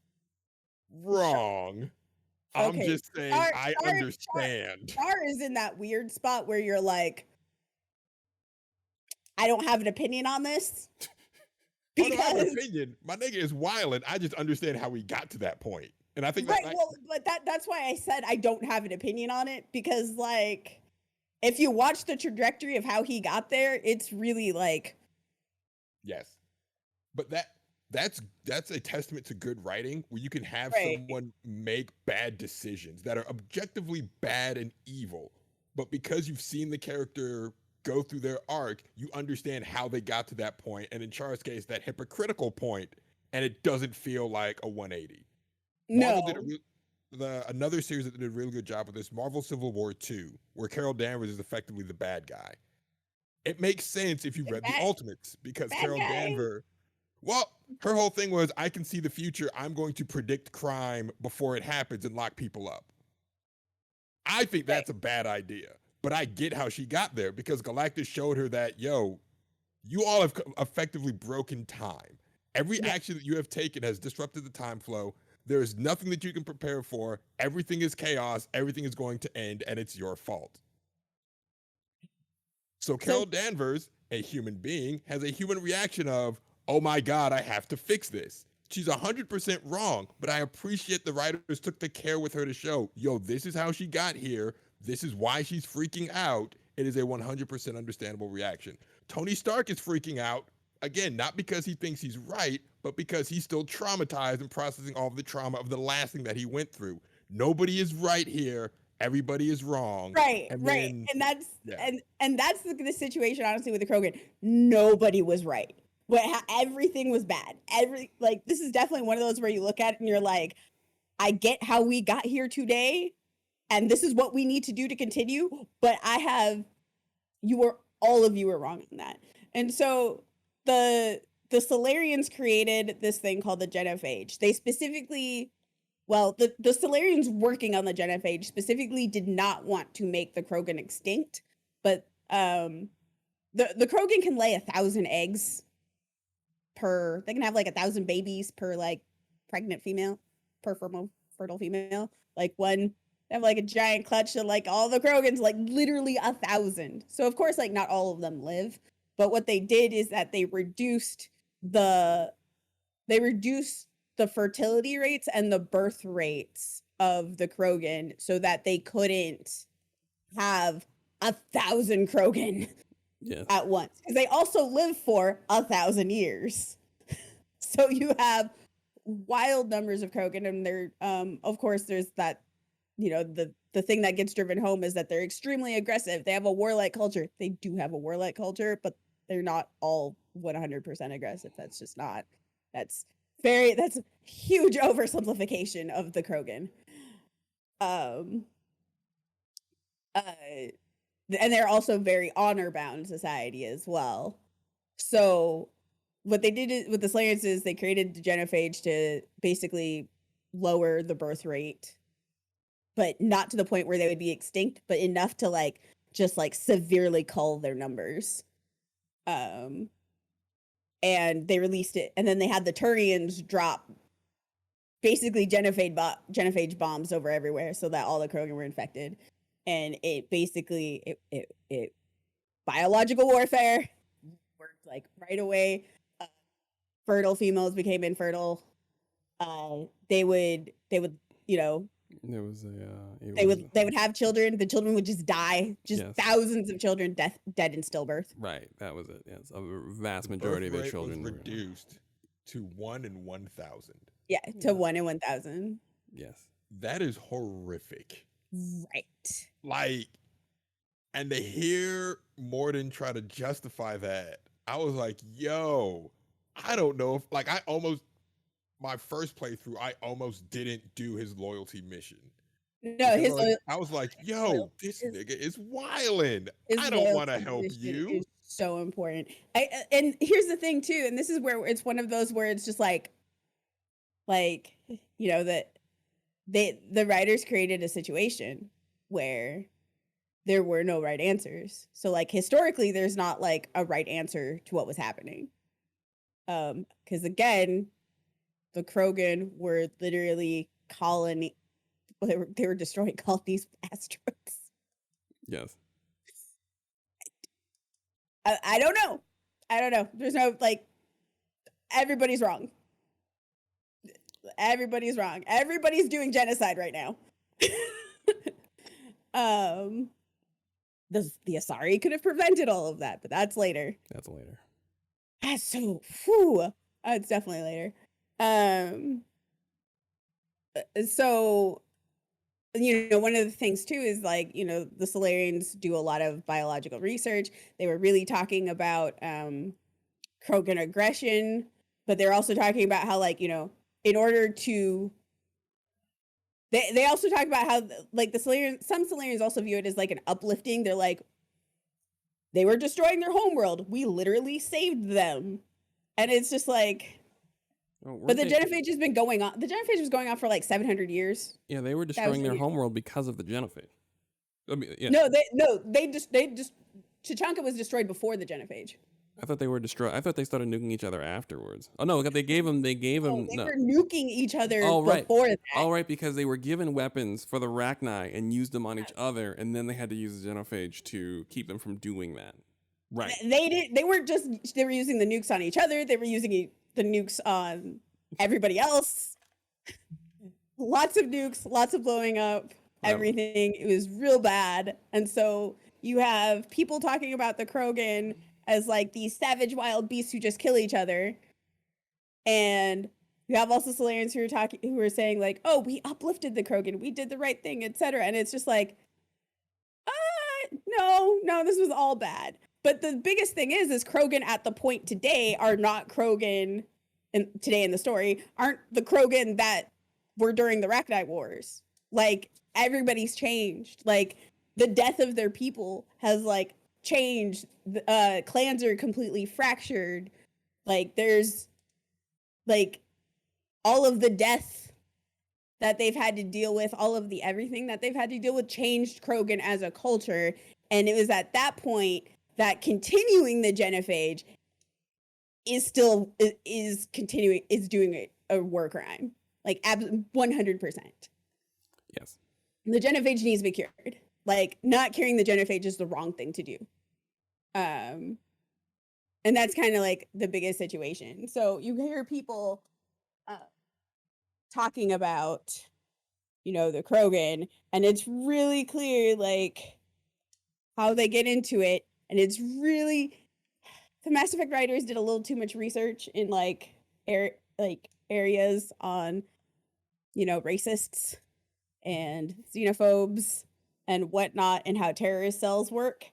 wrong. I'm Okay, just saying Char- I Char- understand. Char is in that weird spot where you're like, I don't have an opinion on this. I don't have an Because opinion. My nigga is wildin'. I just understand how we got to that point. And I think right, that, well, but that's why I said I don't have an opinion on it, because like if you watch the trajectory of how he got there, it's really like yes. But that's a testament to good writing where you can have Right. someone make bad decisions that are objectively bad and evil. But because you've seen the character go through their arc, you understand how they got to that point, and in Char's case, that hypocritical point, and it doesn't feel like a 180. Marvel no. did another series that did a really good job with this, Marvel Civil War 2, where Carol Danvers is effectively the bad guy. It makes sense if you read the Ultimates, because bad Carol guy. Danvers, well, her whole thing was, I can see the future, I'm going to predict crime before it happens and lock people up. I think that's a bad idea. But I get how she got there, because Galactus showed her that, yo, you all have effectively broken time. Every action that you have taken has disrupted the time flow. There is nothing that you can prepare for. Everything is chaos. Everything is going to end, and it's your fault. So Carol Danvers, a human being, has a human reaction of, oh my God, I have to fix this. She's 100% wrong, but I appreciate the writers took the care with her to show, yo, this is how she got here. This is why she's freaking out. It is a 100% understandable reaction. Tony Stark is freaking out, again, not because he thinks he's right, but because he's still traumatized and processing all of the trauma of the last thing that he went through. Nobody is right here. Everybody is wrong. Right, And right. then- And that's yeah. and that's the situation, honestly, with the Krogan. Nobody was right. But everything was bad. This is definitely one of those where you look at it and you're like, I get how we got here today, and this is what we need to do to continue, but all of you were wrong on that. And so the Solarians created this thing called the genophage. They specifically, the Solarians working on the genophage specifically did not want to make the Krogan extinct, but the Krogan can lay 1,000 eggs they can have like 1,000 babies per like pregnant female, per fertile female. Like they have like a giant clutch of like all the Krogans, like literally 1,000. So of course, like not all of them live, but what they did is that they reduced the fertility rates and the birth rates of the Krogan so that they couldn't have 1,000 Krogan Yes. at once, because they also live for 1,000 years. So you have wild numbers of Krogan, and they're of course there's that, you know, the thing that gets driven home is that they're extremely aggressive. They have a warlike culture. They do have a warlike culture, but they're not all 100% aggressive. That's just not. That's a huge oversimplification of the Krogan. And they're also very honor bound society as well. So what they did with the Slayers is they created the genophage to basically lower the birth rate, but not to the point where they would be extinct, but enough to like just like severely cull their numbers. And they released it, and then they had the Turians drop basically genophage bombs over everywhere so that all the Krogan were infected. And it basically it biological warfare worked like right away. Fertile females became infertile. They would you know, There was they would have children. The children would just die. Just Yes. thousands of children dead in stillbirth. Right, that was it. Yes, a vast majority of Birth their rate children was were reduced to 1 in 1,000. Yeah, to 1 in 1,000. Yes. That is horrific. Right. Like, and to hear Morden try to justify that, I was like, yo, I don't know if, like, my first playthrough, I almost didn't do his loyalty mission. No, Because I was like, yo, loyal- this his- nigga is wildin'. his I don't want to loyalty help mission you. is so important. And here's the thing too, and this is where it's one of those where it's just like, you know, that the writers created a situation where there were no right answers. So like historically, there's not like a right answer to what was happening. Because again, the Krogan were literally they were destroying colonies with asteroids. Yes. I don't know. There's no like, everybody's wrong. Everybody's wrong. Everybody's doing genocide right now. The Asari could have prevented all of that, but that's later. That's later. That's so, whew, it's definitely later. So, you know, one of the things too is like, you know, the Solarians do a lot of biological research. They were really talking about Krogan aggression, but they're also talking about how, like, you know, in order to, they also talk about how, like, some Solarians also view it as like an uplifting. They're like, they were destroying their homeworld. We literally saved them. And it's just like, Oh, but the weren't they- genophage has been going on. The genophage was going on for like 700 years. Yeah, they were destroying their really- homeworld because of the genophage. I mean, yeah. No, they just Tuchanka was destroyed before the genophage. I thought they were destroyed. I thought they started nuking each other afterwards. Oh no, they gave them. They gave them. They No. were nuking each other Oh, right. before that. All right, because they were given weapons for the Rachni and used them on each other, and then they had to use the genophage to keep them from doing that. Right. They were using the nukes on each other. They were using the nukes on everybody else. Lots of nukes, lots of blowing up, everything. It was real bad. And so you have people talking about the Krogan as like these savage wild beasts who just kill each other. And you have also Solarians who are saying like, oh, we uplifted the Krogan, we did the right thing, etc. And it's just like, no, this was all bad. But the biggest thing is Krogan at the point today are not Krogan today in the story, aren't the Krogan that were during the Rachni Wars. Like, everybody's changed. Like, the death of their people has like changed. Clans are completely fractured. Like, there's like all of the death that they've had to deal with, all of the everything that they've had to deal with changed Krogan as a culture. And it was at that point that continuing the genophage is doing a war crime. Like 100%. Yes. The genophage needs to be cured. Like, not curing the genophage is the wrong thing to do. And that's kind of like the biggest situation. So you hear people talking about, you know, the Krogan, and it's really clear, like, how they get into it, and it's really, the Mass Effect writers did a little too much research in like areas on, you know, racists and xenophobes and whatnot, and how terrorist cells work,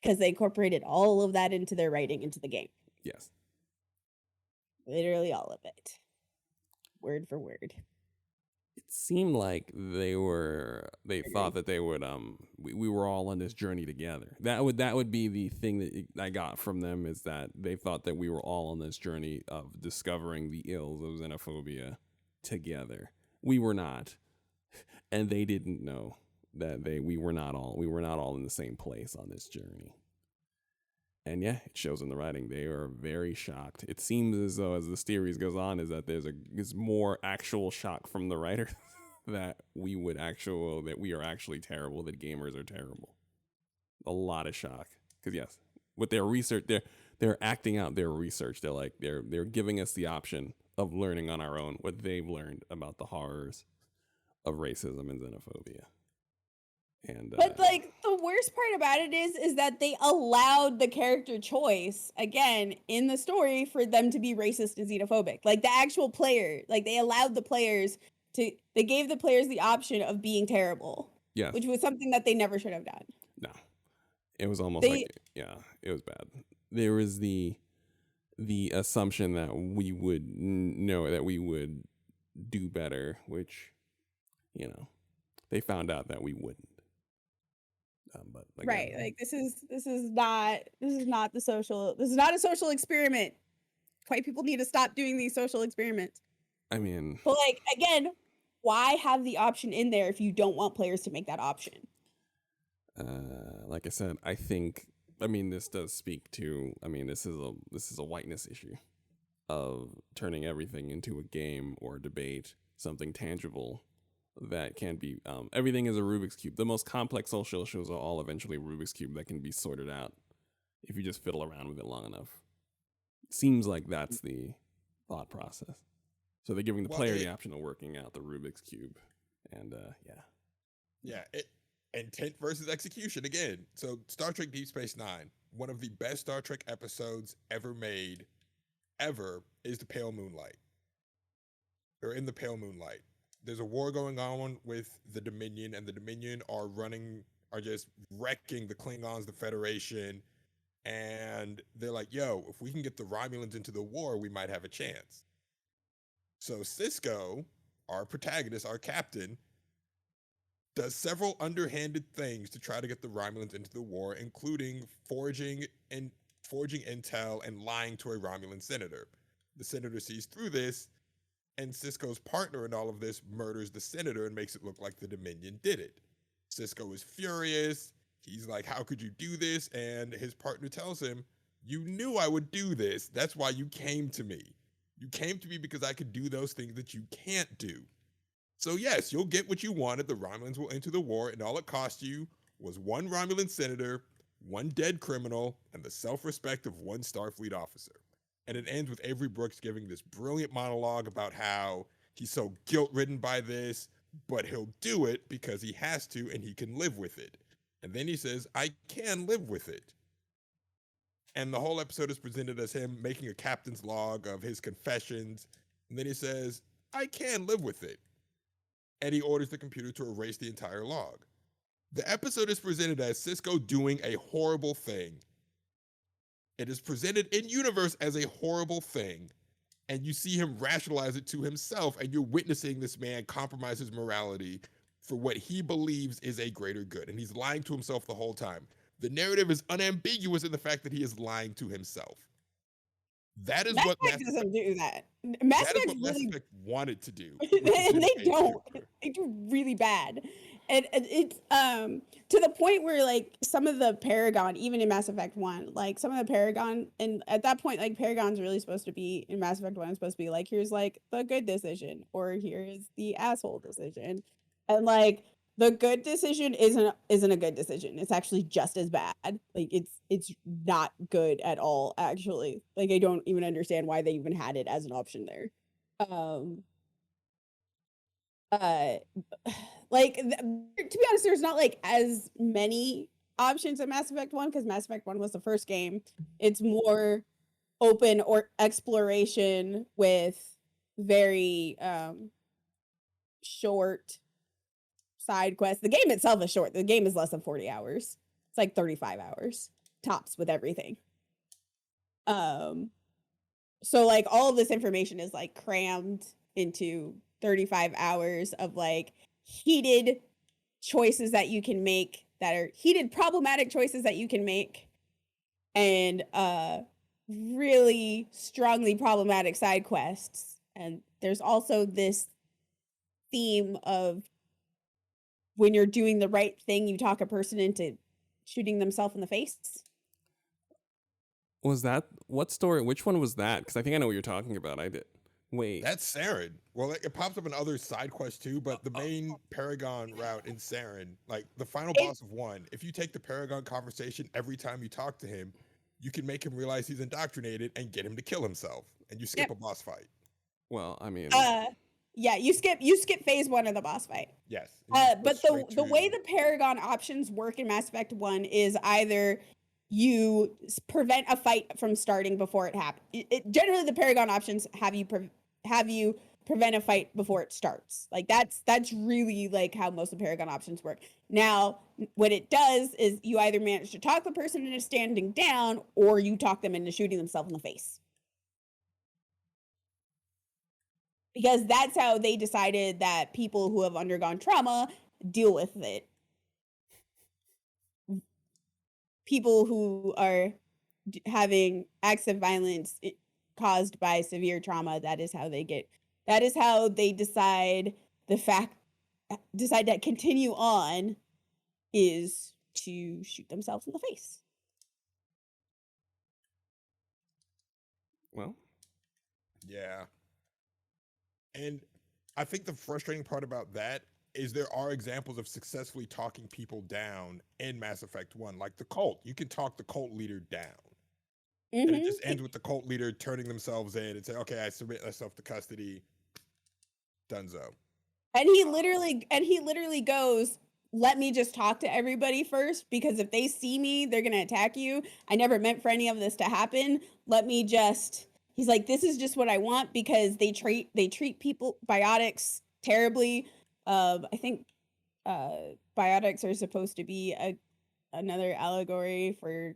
because they incorporated all of that into their writing into the game. Yes. Literally all of it, word for word. It seemed like they thought that they would we were all on this journey together. That would be the thing that I got from them, is that they thought that we were all on this journey of discovering the ills of xenophobia together. We were not, and they didn't know that we were not all in the same place on this journey. And yeah, it shows in the writing. They are very shocked. It seems as though, as the series goes on, is that there's more actual shock from the writer that we are actually terrible, that gamers are terrible. A lot of shock, because yes, with their research, they're acting out their research. They're giving us the option of learning on our own what they've learned about the horrors of racism and xenophobia. And but like the worst part about it is that they allowed the character choice again in the story for them to be racist and xenophobic. Like the actual player, like they allowed the players they gave the players the option of being terrible. Yes. Which was something that they never should have done. No. It was almost it was bad. There was the assumption that we would know, that we would do better, which, you know, they found out that we wouldn't. But again, right, like this is not a social experiment. White people need to stop doing these social experiments. I mean, but like again, why have the option in there if you don't want players to make that option? Like I said, this does speak to, this is a whiteness issue of turning everything into a game or a debate, something tangible that can be, everything is a Rubik's Cube. The most complex social issues are all eventually Rubik's Cube that can be sorted out if you just fiddle around with it long enough. It seems like that's the thought process. So they're giving the player the option of working out the Rubik's Cube. And intent versus execution again. So Star Trek Deep Space Nine, one of the best Star Trek episodes ever made, is the Pale Moonlight. Or in the Pale Moonlight. There's a war going on with the Dominion, and the Dominion are just wrecking the Klingons, the Federation, and they're like, yo, if we can get the Romulans into the war, we might have a chance. So Sisko, our protagonist, our captain, does several underhanded things to try to get the Romulans into the war, including forging intel and lying to a Romulan senator. The senator sees through this, and Sisko's partner in all of this murders the senator and makes it look like the Dominion did it. Sisko is furious. He's like, how could you do this? And his partner tells him, you knew I would do this. That's why you came to me. You came to me because I could do those things that you can't do. So yes, you'll get what you wanted. The Romulans will enter the war, and all it cost you was one Romulan senator, one dead criminal, and the self-respect of one Starfleet officer. And it ends with Avery Brooks giving this brilliant monologue about how he's so guilt-ridden by this, but he'll do it because he has to and he can live with it. And then he says, I can live with it. And the whole episode is presented as him making a captain's log of his confessions. And then he says, I can live with it. And he orders the computer to erase the entire log. The episode is presented as Sisko doing a horrible thing. It is presented in universe as a horrible thing, and you see him rationalize it to himself, and you're witnessing this man compromise his morality for what he believes is a greater good, and he's lying to himself the whole time. The narrative is unambiguous in the fact that he is lying to himself. That is Mass what Effect doesn't do that. Mass Effect wanted to do. And they don't. They do really bad. And it's to the point where like some of the Paragon, even in Mass Effect 1, like some of the Paragon, and at that point, like Paragon's really supposed to be in Mass Effect 1, it's supposed to be like, here's like the good decision, or here's the asshole decision. And like the good decision isn't a good decision. It's actually just as bad. Like it's not good at all, actually. Like I don't even understand why they even had it as an option there. Like to be honest, there's not like as many options in Mass Effect 1 because Mass Effect 1 was the first game. It's more open or exploration with very short side quests. The game itself is short. The game is less than 40 hours. It's like 35 hours tops with everything. So like all of this information is like crammed into 35 hours of like heated choices that you can make, that are heated problematic choices that you can make, and really strongly problematic side quests. And there's also this theme of when you're doing the right thing, you talk a person into shooting themselves in the face. Was that what story? Which one was that? Because I think I know what you're talking about. I did. Wait. That's Saren. Well, it pops up in other side quests too, but the main Paragon route in Saren, like the final boss of 1, if you take the Paragon conversation every time you talk to him, you can make him realize he's indoctrinated and get him to kill himself, and you skip a boss fight. Well, I mean, yeah, you skip phase 1 of the boss fight. Yes. and you But go straight the way to- the Paragon options work in Mass Effect 1 is either you prevent a fight from starting before it happens. Generally, the Paragon options have you prevent a fight before it starts. Like that's really like how most of the Paragon options work. Now, what it does is you either manage to talk the person into standing down, or you talk them into shooting themselves in the face. Because that's how they decided that people who have undergone trauma deal with it. People who are having acts of violence caused by severe trauma, that is how they decide to continue on, is to shoot themselves in the face. well, Yeah. And I think the frustrating part about that is there are examples of successfully talking people down in Mass Effect 1, like the cult. You can talk the cult leader down. And it just ends with the cult leader turning themselves in and say, okay, I submit myself to custody. Dunzo. And he literally goes, let me just talk to everybody first, because if they see me, they're going to attack you. I never meant for any of this to happen. He's like, this is just what I want, because they treat people, biotics, terribly. I think biotics are supposed to be another allegory for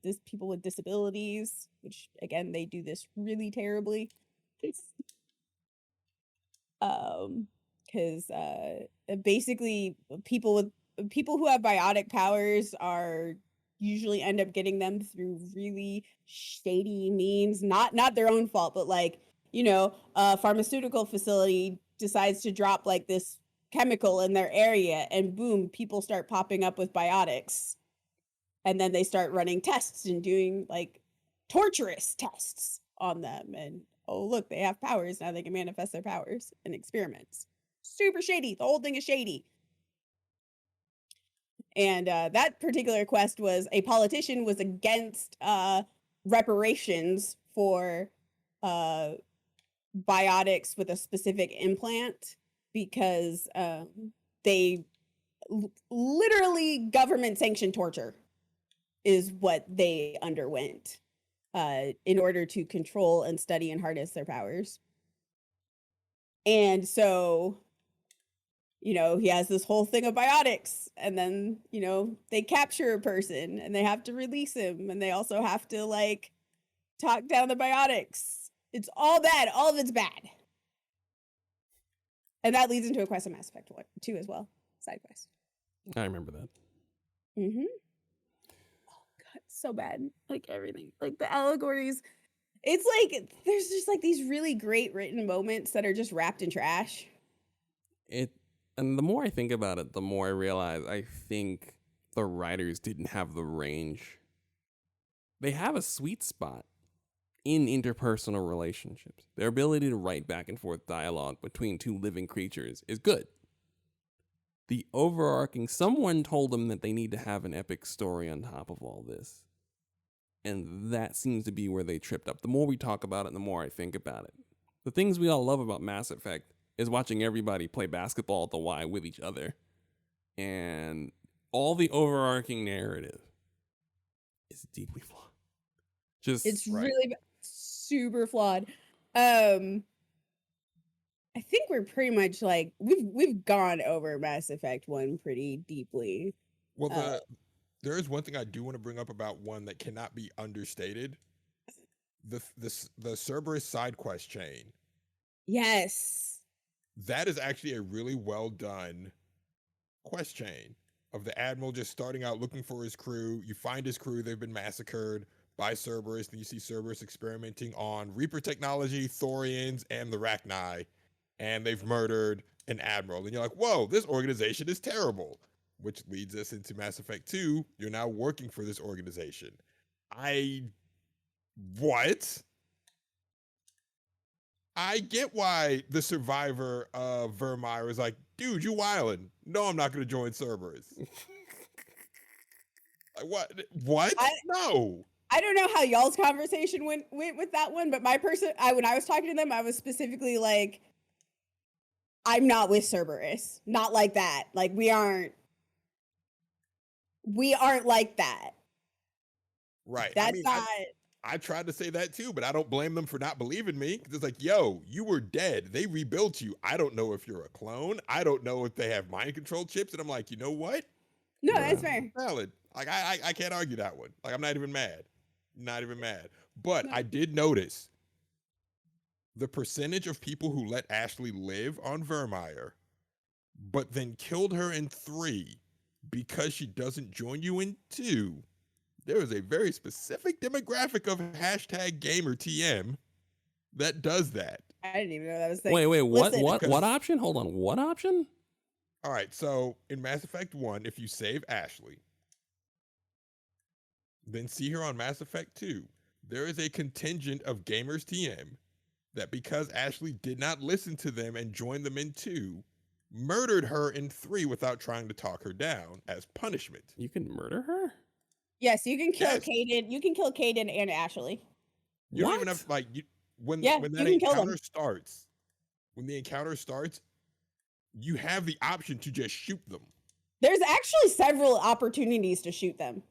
this people with disabilities, which again, they do this really terribly. Because basically people who have biotic powers are usually end up getting them through really shady means, not their own fault, but like, a pharmaceutical facility decides to drop like this chemical in their area, and boom, people start popping up with biotics. And then they start running tests and doing like torturous tests on them. And oh, look, they have powers. Now they can manifest their powers in experiments. Super shady. The whole thing is shady. And that particular quest was a politician was against reparations for biotics with a specific implant, because they literally government sanctioned torture is what they underwent in order to control and study and harness their powers. And so, he has this whole thing of biotics, and then, they capture a person and they have to release him, and they also have to like talk down the biotics. It's all bad. All of it's bad. And that leads into a quest in Mass Effect 2 as well. Side quest. I remember that. Mm-hmm. Oh god, so bad. Like everything. Like the allegories. It's like there's just like these really great written moments that are just wrapped in trash. And the more I think about it, the more I realize I think the writers didn't have the range. They have a sweet spot in interpersonal relationships. Their ability to write back and forth dialogue between two living creatures is good. The overarching, someone told them that they need to have an epic story on top of all this. And that seems to be where they tripped up. The more we talk about it, the more I think about it. The things we all love about Mass Effect is watching everybody play basketball at the Y with each other. And all the overarching narrative is deeply flawed. It's Right. really super flawed. I think we're pretty much like we've gone over Mass Effect 1 pretty deeply. Well, Uh, there is one thing I do want to bring up about one that cannot be understated. The Cerberus side quest chain. Yes. That is actually a really well done quest chain of the Admiral just starting out looking for his crew. You find his crew, they've been massacred by Cerberus. Then you see Cerberus experimenting on Reaper technology, Thorians, and the Rachni, and they've murdered an Admiral. And you're like, whoa, this organization is terrible. Which leads us into Mass Effect 2. You're now working for this organization. What? I get why the survivor of Vermeer was like, dude, you wildin'. No, I'm not going to join Cerberus. Like, what? What? No. I don't know how y'all's conversation went with that one, but when I was talking to them, I was specifically like, I'm not with Cerberus. Not like that. Like we aren't like that. Right. That's not. I tried to say that too, but I don't blame them for not believing me. 'Cause it's like, yo, you were dead. They rebuilt you. I don't know if you're a clone. I don't know if they have mind control chips. And I'm like, you know what? No, Yeah. that's fair. Valid. Like I can't argue that one. Like I'm not even mad. Not even mad. But No. I did notice the percentage of people who let Ashley live on Vermeer, but then killed her in 3 because she doesn't join you in 2. There is a very specific demographic of #GamerTM that does that. I didn't even know that was. Thing. Wait, what? Listen, What option? Hold on. What option? All right, so in Mass Effect 1, if you save Ashley, then see her on Mass Effect 2, there is a contingent of Gamers TM that because Ashley did not listen to them and join them in 2, murdered her in 3 without trying to talk her down as punishment. You can murder her? Yes, you can kill Yes. Caden. You can kill Caden and Ashley. You don't even What? have like when Yeah, that you can kill them. encounter starts. When the encounter starts, you have the option to just shoot them. There's actually several opportunities to shoot them.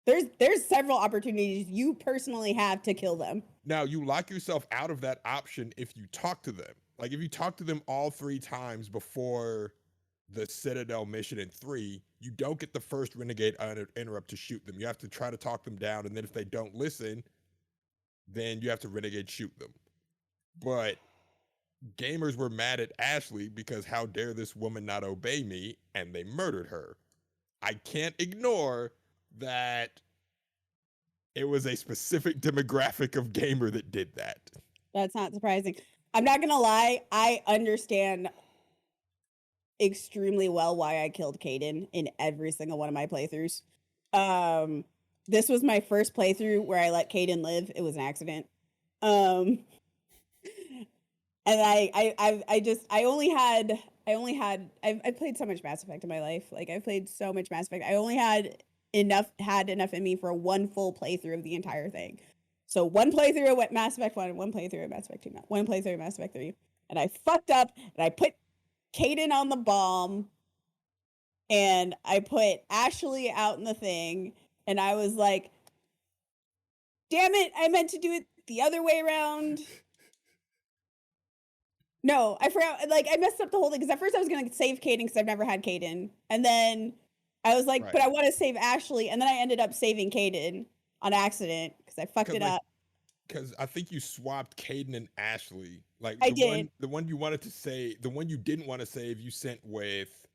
There's several opportunities you personally have to kill them. Now, you lock yourself out of that option if you talk to them. Like, if you talk to them all 3 times before the Citadel mission in 3, you don't get the first Renegade interrupt to shoot them. You have to try to talk them down, and then if they don't listen, then you have to Renegade shoot them. But gamers were mad at Ashley because how dare this woman not obey me, and they murdered her. I can't ignore that it was a specific demographic of gamer that did that. That's not surprising. I'm not gonna lie, I understand extremely well why I killed Caden in every single one of my playthroughs. This was my first playthrough where I let Caden live. It was an accident. And I've played so much Mass Effect in my life. Like I've played so much Mass Effect. I only had enough in me for one full playthrough of the entire thing. So one playthrough of Mass Effect 1, one playthrough of Mass Effect 2, one playthrough of Mass Effect 3. And I fucked up and I put Caden on the bomb and I put Ashley out in the thing. And I was like, damn it, I meant to do it the other way around. No, I forgot. Like, I messed up the whole thing because at first I was going to save Caden because I've never had Caden. And then I was like, Right. but I want to save Ashley. And then I ended up saving Caden on accident because I fucked it like, up. Because I think you swapped Caden and Ashley. Like I the did. the one you wanted to save, the one you didn't want to save, you sent with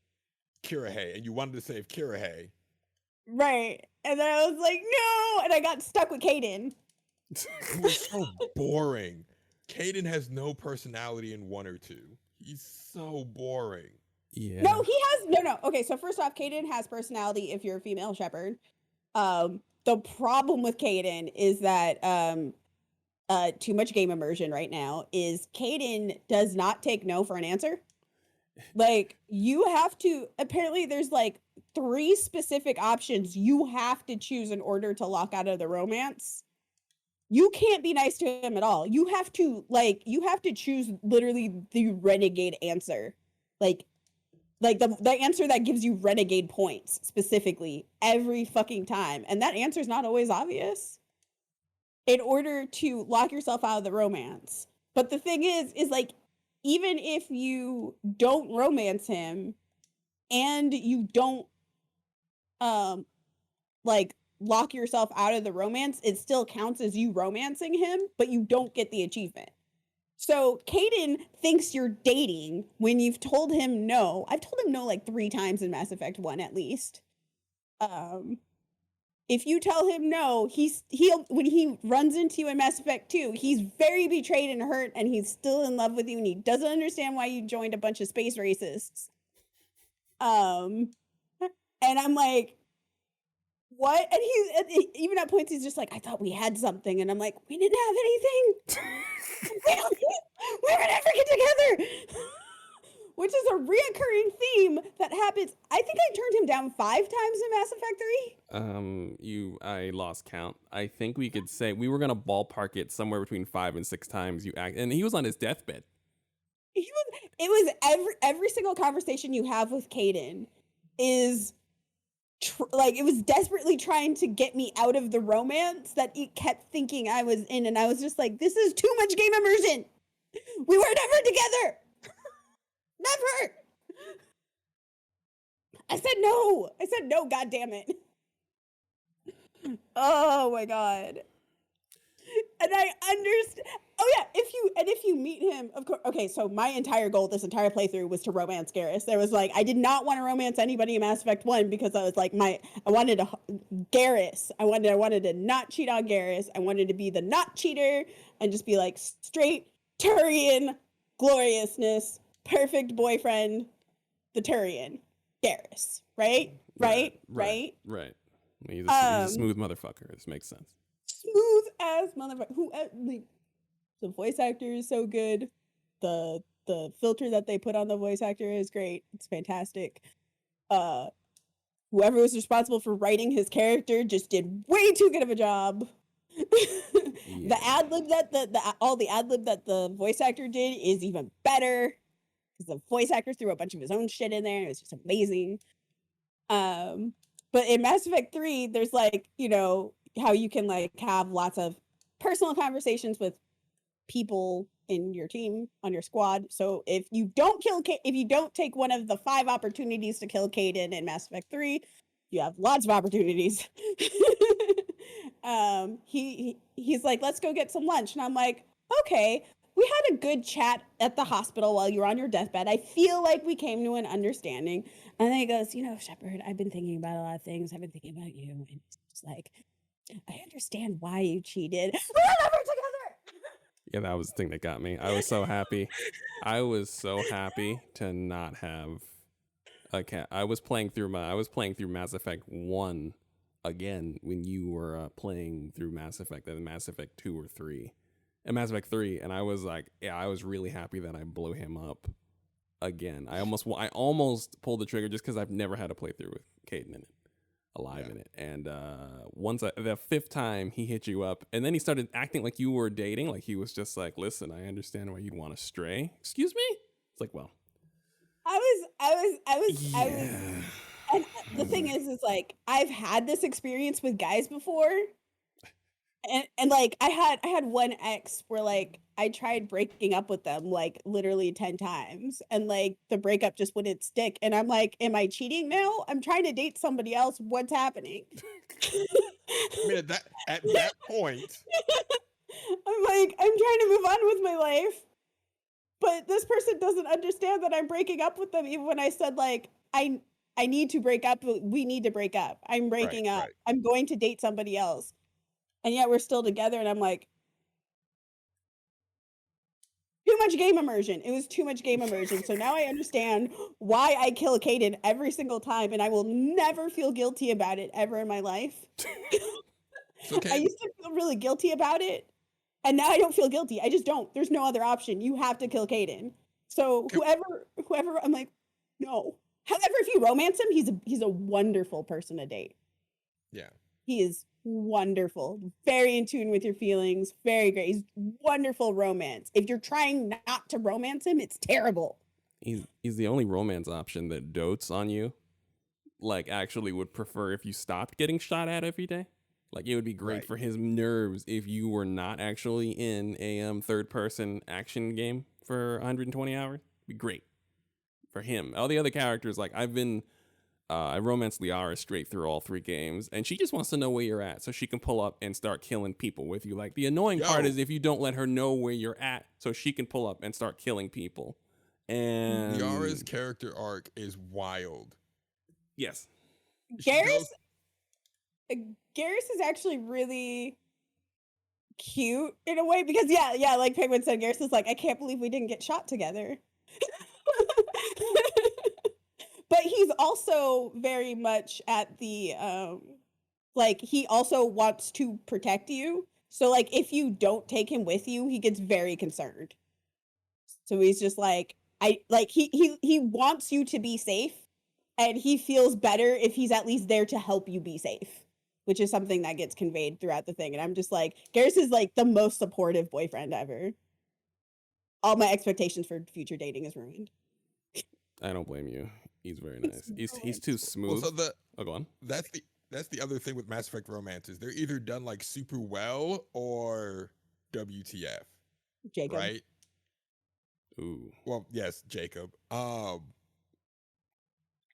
Kirahei, and you wanted to save Kirahei. Right. And then I was like, no. And I got stuck with Caden. It was so boring. Caden has no personality in 1 or 2. He's so boring. Yeah. No, he has no. Okay, so first off, Caden has personality if you're a female shepherd. The problem with Caden is that too much game immersion right now is Caden does not take no for an answer. Like you have to apparently there's like 3 specific options you have to choose in order to lock out of the romance. You can't be nice to him at all. You have to choose literally the renegade answer. Like like the answer that gives you renegade points specifically every fucking time. And that answer is not always obvious in order to lock yourself out of the romance. But the thing is like, even if you don't romance him and you don't like lock yourself out of the romance, it still counts as you romancing him, but you don't get the achievement. So Kaidan thinks you're dating when you've told him no. I've told him no like 3 times in Mass Effect 1 at least. If you tell him no, he'll when he runs into you in Mass Effect 2, he's very betrayed and hurt, and he's still in love with you, and he doesn't understand why you joined a bunch of space racists. And I'm like, what? And even at points he's just like, I thought we had something, and I'm like, we didn't have anything. we would never get together. Which is a reoccurring theme that happens. I think I turned him down 5 times in Mass Effect 3. I lost count. I think we could say we were gonna ballpark it somewhere between 5 and 6 times and he was on his deathbed. It was every single conversation you have with Kaidan is like, it was desperately trying to get me out of the romance that it kept thinking I was in, and I was just like, this is too much game immersion. We were never together. Never. I said no, god damn it. Oh my god. And I understand. Oh yeah, if you meet him, of course. Okay, so my entire goal this entire playthrough was to romance Garrus. There was like, I did not want to romance anybody in Mass Effect 1 because I was like, I wanted to not cheat on Garrus. I wanted to be the not cheater and just be like straight Turian gloriousness, perfect boyfriend, the Turian, Garrus, right? Right. He's a smooth motherfucker. This makes sense. Smooth as motherfucker. Like, the voice actor is so good. The filter that they put on the voice actor is great. It's fantastic. Whoever was responsible for writing his character just did way too good of a job. The ad lib all the ad lib that the voice actor did is even better because the voice actor threw a bunch of his own shit in there. It was just amazing. But in Mass Effect 3, there's like, how you can like have lots of personal conversations with people in your team, on your squad. So if you don't take one of the 5 opportunities to kill Kaidan in Mass Effect 3, you have lots of opportunities. He's like, let's go get some lunch. And I'm like, okay, we had a good chat at the hospital while you were on your deathbed. I feel like we came to an understanding. And then he goes, Shepard, I've been thinking about a lot of things. I've been thinking about you. And it's like, I understand why you cheated. We're never together. Yeah, that was the thing that got me. I was so happy. I was so happy to not have a cat. I was playing through Mass Effect 1 again when you were playing through Mass Effect, and Mass Effect 2 or 3. And Mass Effect 3, and I was like, I was really happy that I blew him up again. I almost pulled the trigger just because I've never had a playthrough with Kaidan in it. Alive in it. And the 5th time he hit you up, and then he started acting like you were dating, like he was just like, listen, I understand why you'd want to stray. Excuse me? It's like, well, I was and the thing is like, I've had this experience with guys before, and like I had one ex where like I tried breaking up with them like literally 10 times, and like the breakup just wouldn't stick, and I'm like, am I cheating now? I'm trying to date somebody else. What's happening? I mean, at that point, I'm like, I'm trying to move on with my life, but this person doesn't understand that I'm breaking up with them, even when I said like, I need to break up. We need to break up. I'm breaking up. Right. I'm going to date somebody else. And yet we're still together, and I'm like, too much game immersion. It was too much game immersion. So now I understand why I kill Kaidan every single time, and I will never feel guilty about it ever in my life. Okay. I used to feel really guilty about it, and now I don't feel guilty. I just don't. There's no other option. You have to kill Kaidan. So whoever, I'm like, no. However, if you romance him, he's a wonderful person to date. Yeah. He is wonderful, very in tune with your feelings, very great. He's wonderful romance. If you're trying not to romance him, it's terrible. He's the only romance option that dotes on you. Like, actually would prefer if you stopped getting shot at every day. Like, it would be great Right. for his nerves if you were not actually in a third person action game for 120 hours. It'd be great for him. All the other characters, like I romanced Liara straight through all 3 games, and she just wants to know where you're at so she can pull up and start killing people with you. Like, the annoying part Yo. is if you don't let her know where you're at so she can pull up and start killing people. And Liara's character arc is wild. yes, She Garrus, goes- Garrus is actually really cute in a way because yeah, like Penguin said, Garrus is like, I can't believe we didn't get shot together. But he's also very much at the like he also wants to protect you. So like if you don't take him with you, he gets very concerned. So he's just like he wants you to be safe, and he feels better if he's at least there to help you be safe, which is something that gets conveyed throughout the thing. And I'm just like, Garrus is like the most supportive boyfriend ever. All my expectations for future dating is ruined. I don't blame you. He's very It's nice. He's really too Well, smooth. so Oh, go on. that's the other thing with Mass Effect romances. They're either done like super well or WTF, Jacob. right? Ooh. Well, yes, Jacob. I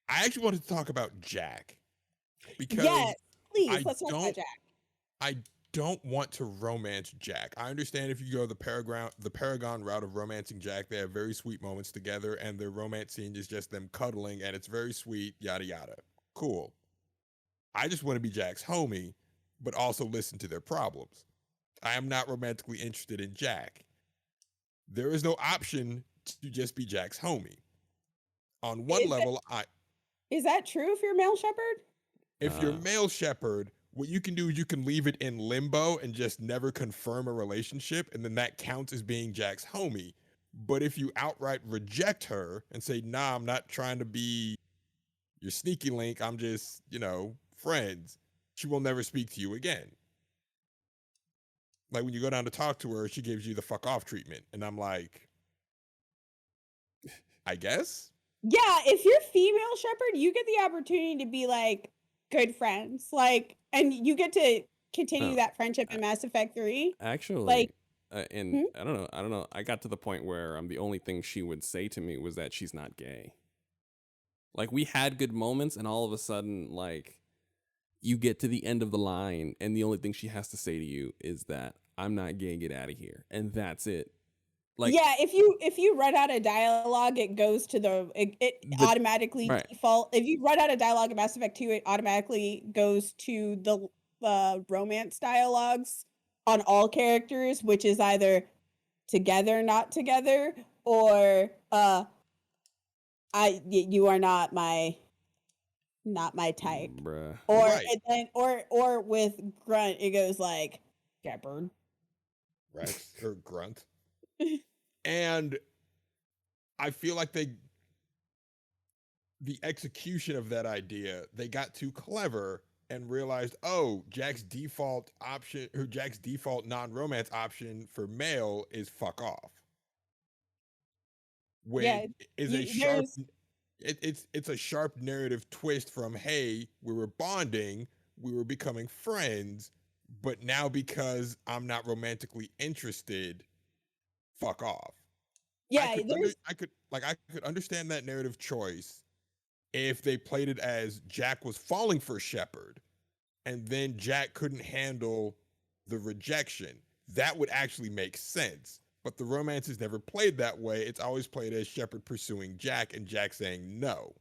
actually wanted to talk about Jack because Yes, please. I Let's talk about don't- Jack. I don't want to romance Jack. I understand if you go the Paragon route of romancing Jack, they have very sweet moments together, and their romance scene is just them cuddling, and it's very sweet, yada yada. Cool. I just want to be Jack's homie, but also listen to their problems. I am not romantically interested in Jack. There is no option to just be Jack's homie. On one Is it- level, Is that true if you're male shepherd? if you're Uh. male shepherd, what you can do is you can leave it in limbo and just never confirm a relationship, and then that counts as being Jack's homie. But if you outright reject her and say, nah, I'm not trying to be your sneaky link, I'm just, friends, she will never speak to you again. Like when you go down to talk to her, she gives you the fuck off treatment. And I'm like, I guess? Yeah, if you're female shepherd, you get the opportunity to be like good friends. Like, and you get to continue Oh, that friendship in Mass Effect 3. Actually, Hmm? I don't know. I got to the point where the only thing she would say to me was that she's not gay. Like, we had good moments, and all of a sudden, like, you get to the end of the line, and the only thing she has to say to you is that I'm not gay, get out of here, and that's it. Like, Yeah, if you run out of dialogue, it goes to it automatically right. default. If you run out of dialogue in Mass Effect 2, it automatically goes to the romance dialogues on all characters, which is either together, not together, or you are not my type. bruh. Or Right. and then or with Grunt, it goes like shepherd. Rex or Grunt. And I feel like the execution of that idea, they got too clever and realized, oh, Jack's default non-romance option for male is fuck off. Which Yeah, is a you- sharp there's- it's a sharp narrative twist from, hey, we were bonding, we were becoming friends, but now because I'm not romantically interested, fuck off. Yeah, I there's could understand that narrative choice if they played it as Jack was falling for Shepard and then Jack couldn't handle the rejection. That would actually make sense. But the romance is never played that way. It's always played as Shepard pursuing Jack and Jack saying no.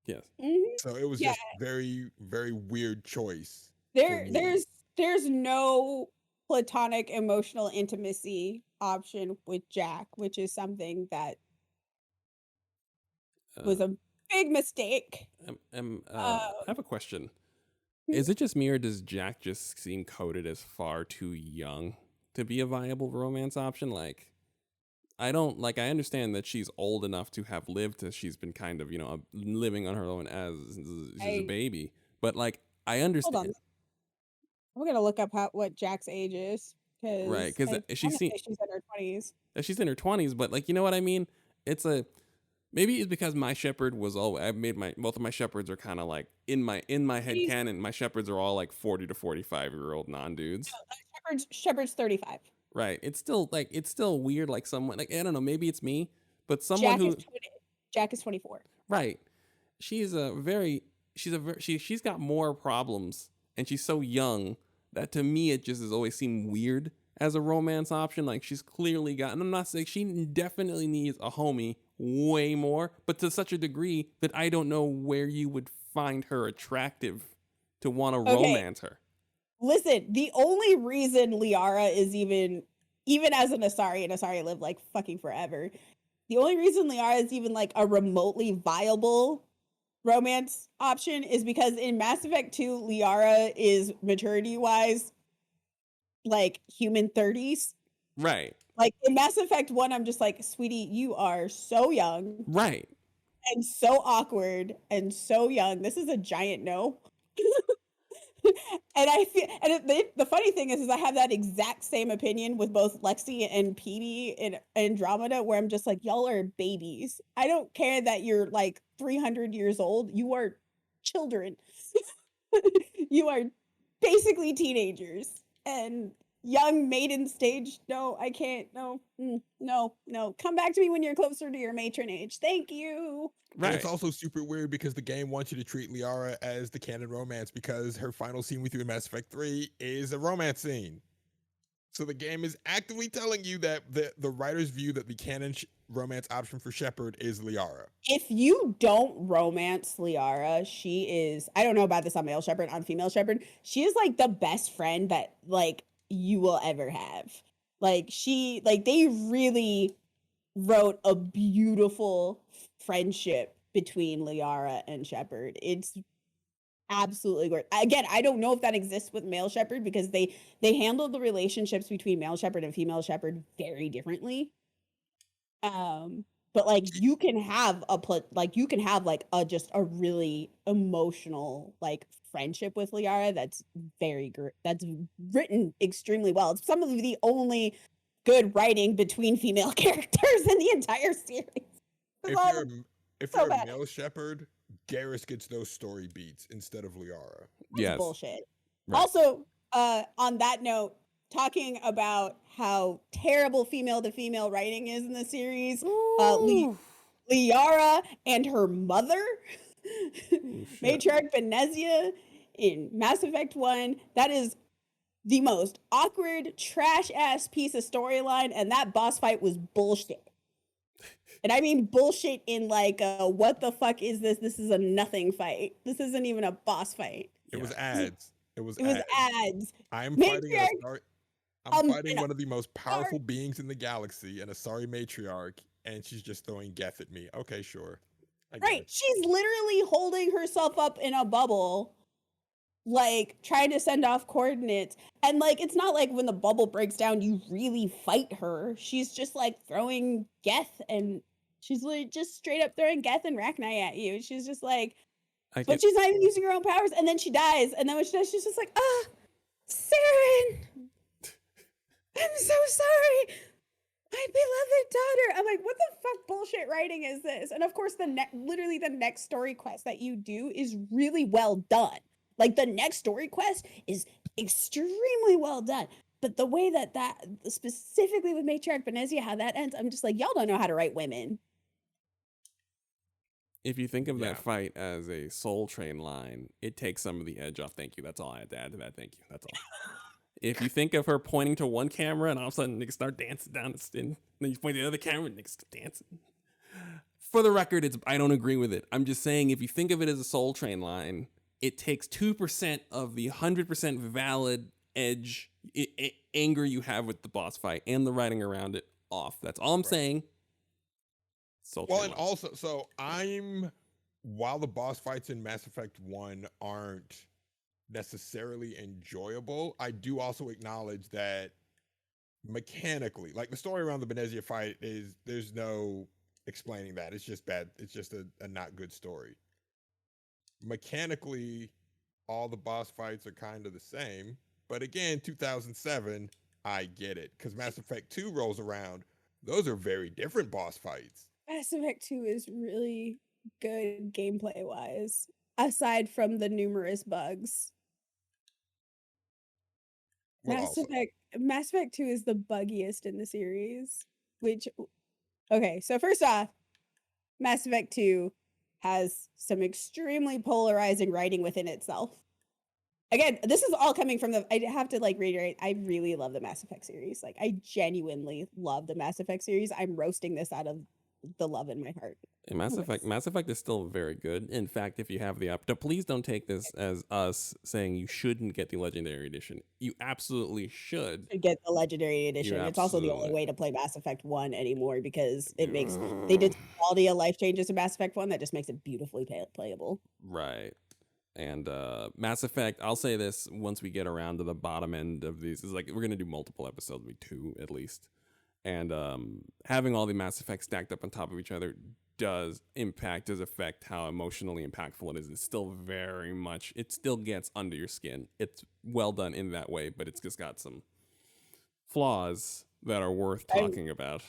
Yes. Mhm. So it was Yeah. just very, very weird choice. There me. there's no platonic emotional intimacy option with Jack, which is something that was a big mistake. I have a question. Hmm. Is it just me, or does Jack just seem coded as far too young to be a viable romance option? Like, I understand that she's old enough to have lived as she's been kind of, living on her own as a baby. But like, I Hold on. understand. I'm gonna look up what Jack's age is. Right, 'cause I she wanna seem- say she's in her 20s. That she's in her 20s, but like, you know what I mean? Maybe it's because my shepherd was both of my shepherds are kind of like in my head He's- canon. My shepherds are all like 40 to 45-year-old non-dudes. Shepherd's 35. Right. It's still weird. Like someone, like, I don't know, maybe it's me, but Jack is 24. right. She's got more problems, and she's so young that to me it just has always seemed weird as a romance option. Like, she's clearly got, and I'm not saying she definitely needs a homie way more, but to such a degree that I don't know where you would find her attractive to want to romance her. Listen, the only reason Liara is even as an Asari, and Asari lived like fucking forever. The only reason Liara is even like a remotely viable romance option is because in Mass Effect 2, Liara is maturity-wise like human 30s. Right. Like in Mass Effect 1, I'm just like, sweetie, you are so young Right. and so awkward and so young. This is a giant no. And I feel, and the funny thing is I have that exact same opinion with both Lexi and Petey in Andromeda, where I'm just like, y'all are babies. I don't care that you're like 300 years old. You are children. You are basically teenagers and young maiden stage. No, I can't. No, no. Come back to me when you're closer to your matron age. Thank you. Right. And it's also super weird because the game wants you to treat Liara as the canon romance because her final scene with you in Mass Effect 3 is a romance scene. So the game is actively telling you that the writers view that the canon romance option for Shepard is Liara. If you don't romance Liara, she is, I don't know about this on male Shepard, on female Shepard, she is like the best friend that like you will ever have. Like they really wrote a beautiful friendship between Liara and Shepard. It's absolutely great. Again, I don't know if that exists with male Shepard because they handle the relationships between male Shepard and female Shepard very differently. But like you can have just a really emotional like friendship with Liara that's that's written extremely well. It's some of the only good writing between female characters in the entire series. If so you're bad. a male Shepard, Garrus gets those story beats instead of Liara. That's Yes. bullshit. Right. Also, on that note, talking about how terrible female to female writing is in the series, Liara and her mother, Matriarch Benezia in Mass Effect 1, that is the most awkward, trash-ass piece of storyline, and that boss fight was bullshit. And I mean bullshit in like, what the fuck is this? This is a nothing fight. This isn't even a boss fight. It was ads. It was ads. I'm Matriarch- fighting one of the most powerful beings in the galaxy, and Asari matriarch, and she's just throwing Geth at me. Okay, sure. I get Right. it. She's literally holding herself up in a bubble, like trying to send off coordinates. And like, it's not like when the bubble breaks down, you really fight her. She's just like throwing Geth, and she's like just straight up throwing Geth and Rachni at you. She's just like, but she's not even using her own powers. And then she dies. And then when she dies, she's just like, Saren, I'm so sorry. My beloved daughter. I'm like, what the fuck bullshit writing is this? And of course, literally the next story quest that you do is really well done. Like the next story quest is extremely well done. But the way that specifically with Matriarch Benezia, how that ends, I'm just like, y'all don't know how to write women. If you think of Yeah. that fight as a Soul Train line, it takes some of the edge off. Thank you. That's all I had to add to that. Thank you. That's all. If you think of her pointing to one camera and all of a sudden niggas start dancing down the skin, then you point to the other camera and niggas start dancing. For the record, I don't agree with it. I'm just saying if you think of it as a Soul Train line, it takes 2% of the 100% valid edge, anger you have with the boss fight and the writing around it off. That's all I'm saying. Soul Well, Train and line. also, so while the boss fights in Mass Effect 1 aren't necessarily enjoyable, I do also acknowledge that mechanically, like the story around the Benezia fight there's no explaining that. It's just bad. It's just a not good story. Mechanically, all the boss fights are kind of the same. But again, 2007, I get it. Because Mass Effect 2 rolls around. Those are very different boss fights. Mass Effect 2 is really good gameplay wise, aside from the numerous bugs. Well, Mass also, Effect Mass Effect 2 is the buggiest in the series, which okay, so first off, Mass Effect 2 has some extremely polarizing writing within itself. Again, this is all coming from I have to like reiterate, I really love the Mass Effect series. Like I genuinely love the Mass Effect series. I'm roasting this out of the love in my heart. And Mass Effect is still very good. In fact, if you have the please don't take this as us saying you shouldn't get the Legendary Edition. You absolutely should. To get the Legendary You Edition. It's also the only absolutely. way to play Mass Effect 1 anymore because they did quality of life changes to Mass Effect 1 that just makes it beautifully playable. Right. And Mass Effect, I'll say this once we get around to the bottom end of these, is like we're gonna do multiple episodes, maybe 2 at least. And having all the Mass Effects stacked up on top of each other does affect how emotionally impactful it is. It's still very much, it still gets under your skin. It's well done in that way, but it's just got some flaws that are worth talking about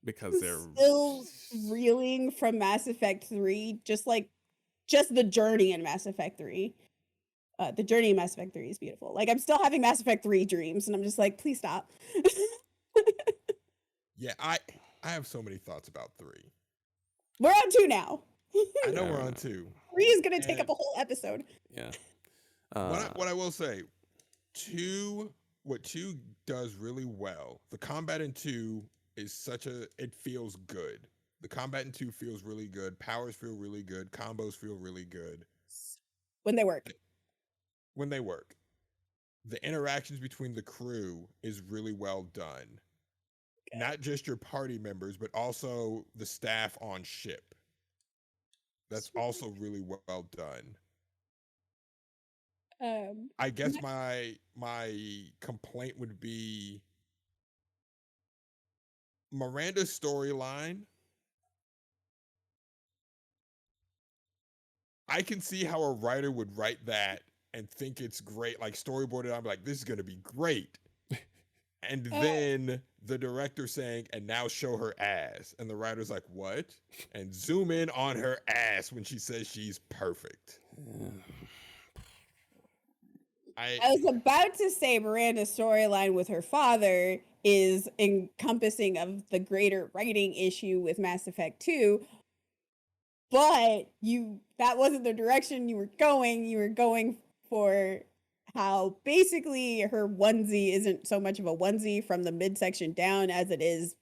because they're still reeling from Mass Effect 3, just the journey in Mass Effect 3. The journey in Mass Effect 3 is beautiful. Like I'm still having Mass Effect 3 dreams and I'm just like, please stop. yeah, I have so many thoughts about 3. We're on 2 now. I know we're on 2. 3 is gonna take And- up a whole episode. yeah. What I will say, what 2 does really well, the combat in 2 is it feels good. The combat in 2 feels really good. Powers feel really good. Combos feel really good. When they work. When they work. The interactions between the crew is really well done. Okay. Not just your party members, but also the staff on ship. That's also really well done. I guess my complaint would be Miranda's storyline. I can see how a writer would write that and think it's great, like storyboarded. I'm like, this is gonna be great. And then the director saying, and now show her ass. And the writer's like, what? And zoom in on her ass when she says she's perfect. I was about to say Miranda's storyline with her father is encompassing of the greater writing issue with Mass Effect 2, but that wasn't the direction you were going. You were going for how basically her onesie isn't so much of a onesie from the midsection down as it is